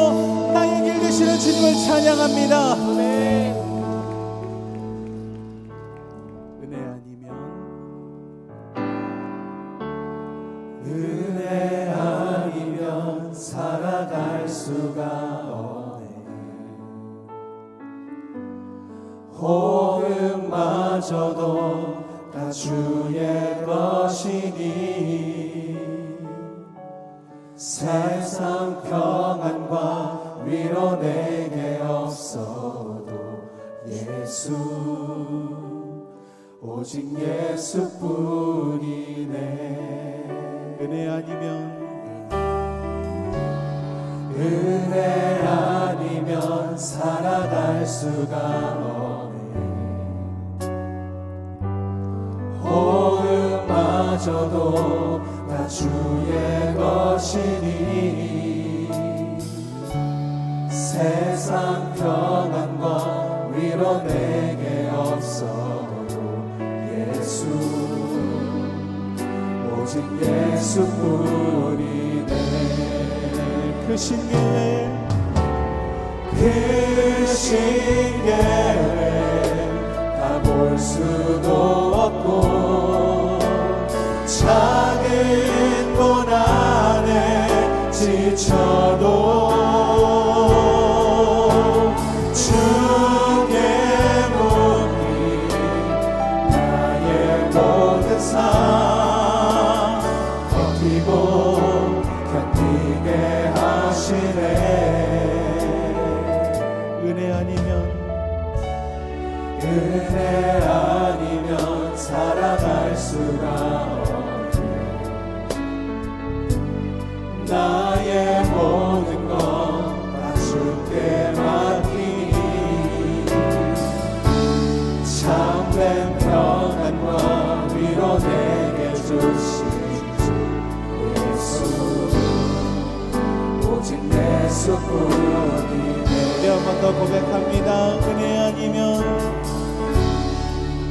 힘으로 나의 길 되시는 주님을 찬양합니다. 은혜 아니면 은혜 아니면 살아갈 수가 없네. 호흡마저도 다 주의 것이니 세상 평안과 위로 내게 없어도 예수 오직 예수뿐이네. 은혜 아니면 은혜 아니면 살아갈 수가 없네. 호흡마저도 다 주의 것이니 세상 평안과 위로 내게 없어도 예수 오직 예수뿐이네. 그 신계회 그 신계회 다 볼 수도 없고 작은 고난에 지쳐도 주께 묻기 나의 모든 삶 버티고 견디게 하시네. 은혜 아니면 은혜 아니면 살아갈 수가 없네. 나의 모든 것 다 주께 맡기니 참된 평안과 위로 내게 주신 예수 오직 예수뿐이네. 우리 한 번 더 고백합니다. 은혜 아니면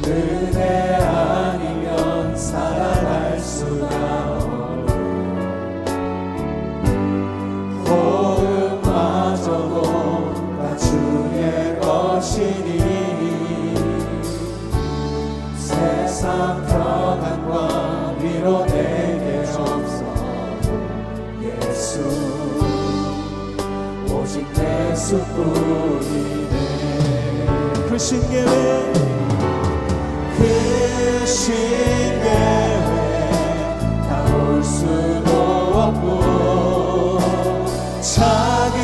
은혜 아니면 살아갈 수가 없네. 호흡마저도 다 주의 것이니 세상 평안과 위로 내게 없어도 예수 오직 예수뿐이네. 그 신계회 그 신계회 다 볼 수도 없고 작은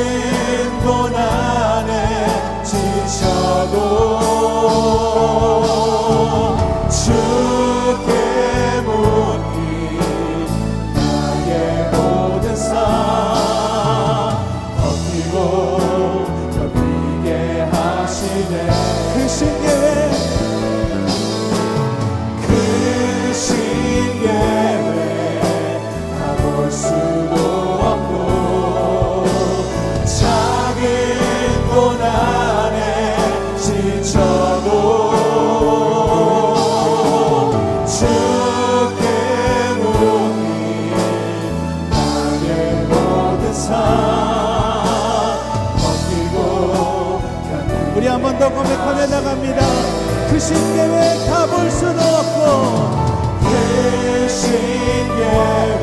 고난에 지쳐도 주께 묻기 나의 모든 삶 버티고 견디게 하시네. 그 신계회 그 신계회 다 볼 수도 없고 작은 고난에 지쳐도 주께 묻기 나의 모든 삶 버티고 견디게. 우리 한 번 더 고백하며 나갑니다. 그 신계회 다 볼 수는 없고 그 신계회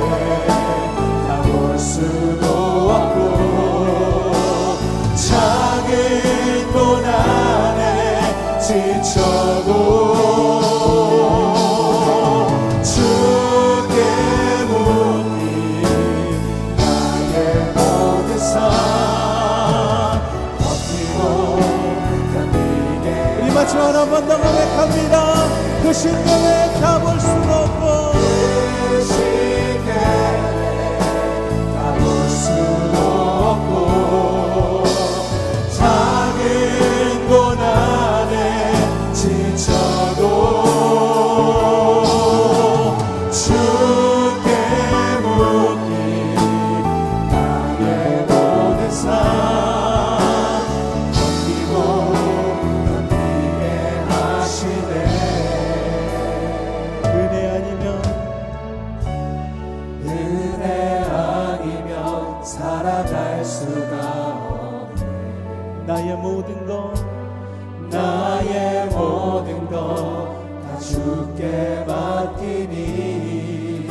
다 볼 수도 없고 작은 고난에 지쳐도 주께 묻기 나의 모든 삶 버티고 견디게. 우리 마지막으로 한 번 더 고백합니다. 그 신계회 다 볼 수는 없고 그 신계회 다 볼 수도 없고 작은 고난에 지쳐도 주께 묻기 나의 모든 삶 버티고 견디게 하시네. 은혜 아니면 나의 모든 것 나의 모든 것 다 주께 맡기니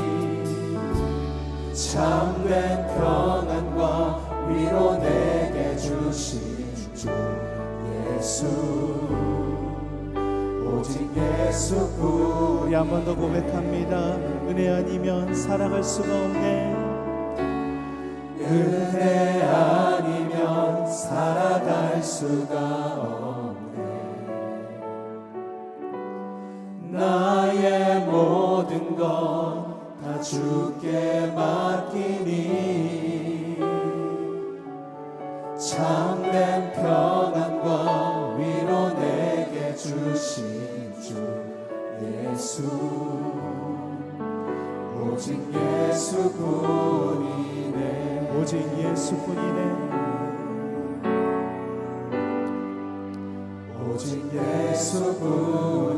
참된 평안과 위로 내게 주신 주 예수 오직 예수뿐. 우리 한 번 더 고백합니다. 은혜 아니면 살아갈 수가 없네. 은혜 아니면 살아갈 수가 없네. 나의 모든 것 다 주께 맡기니 참된 평안과 위로 내게 주신 주 예수 오직 예수뿐이네. 오직 예수뿐이네. 오직 예수뿐이네.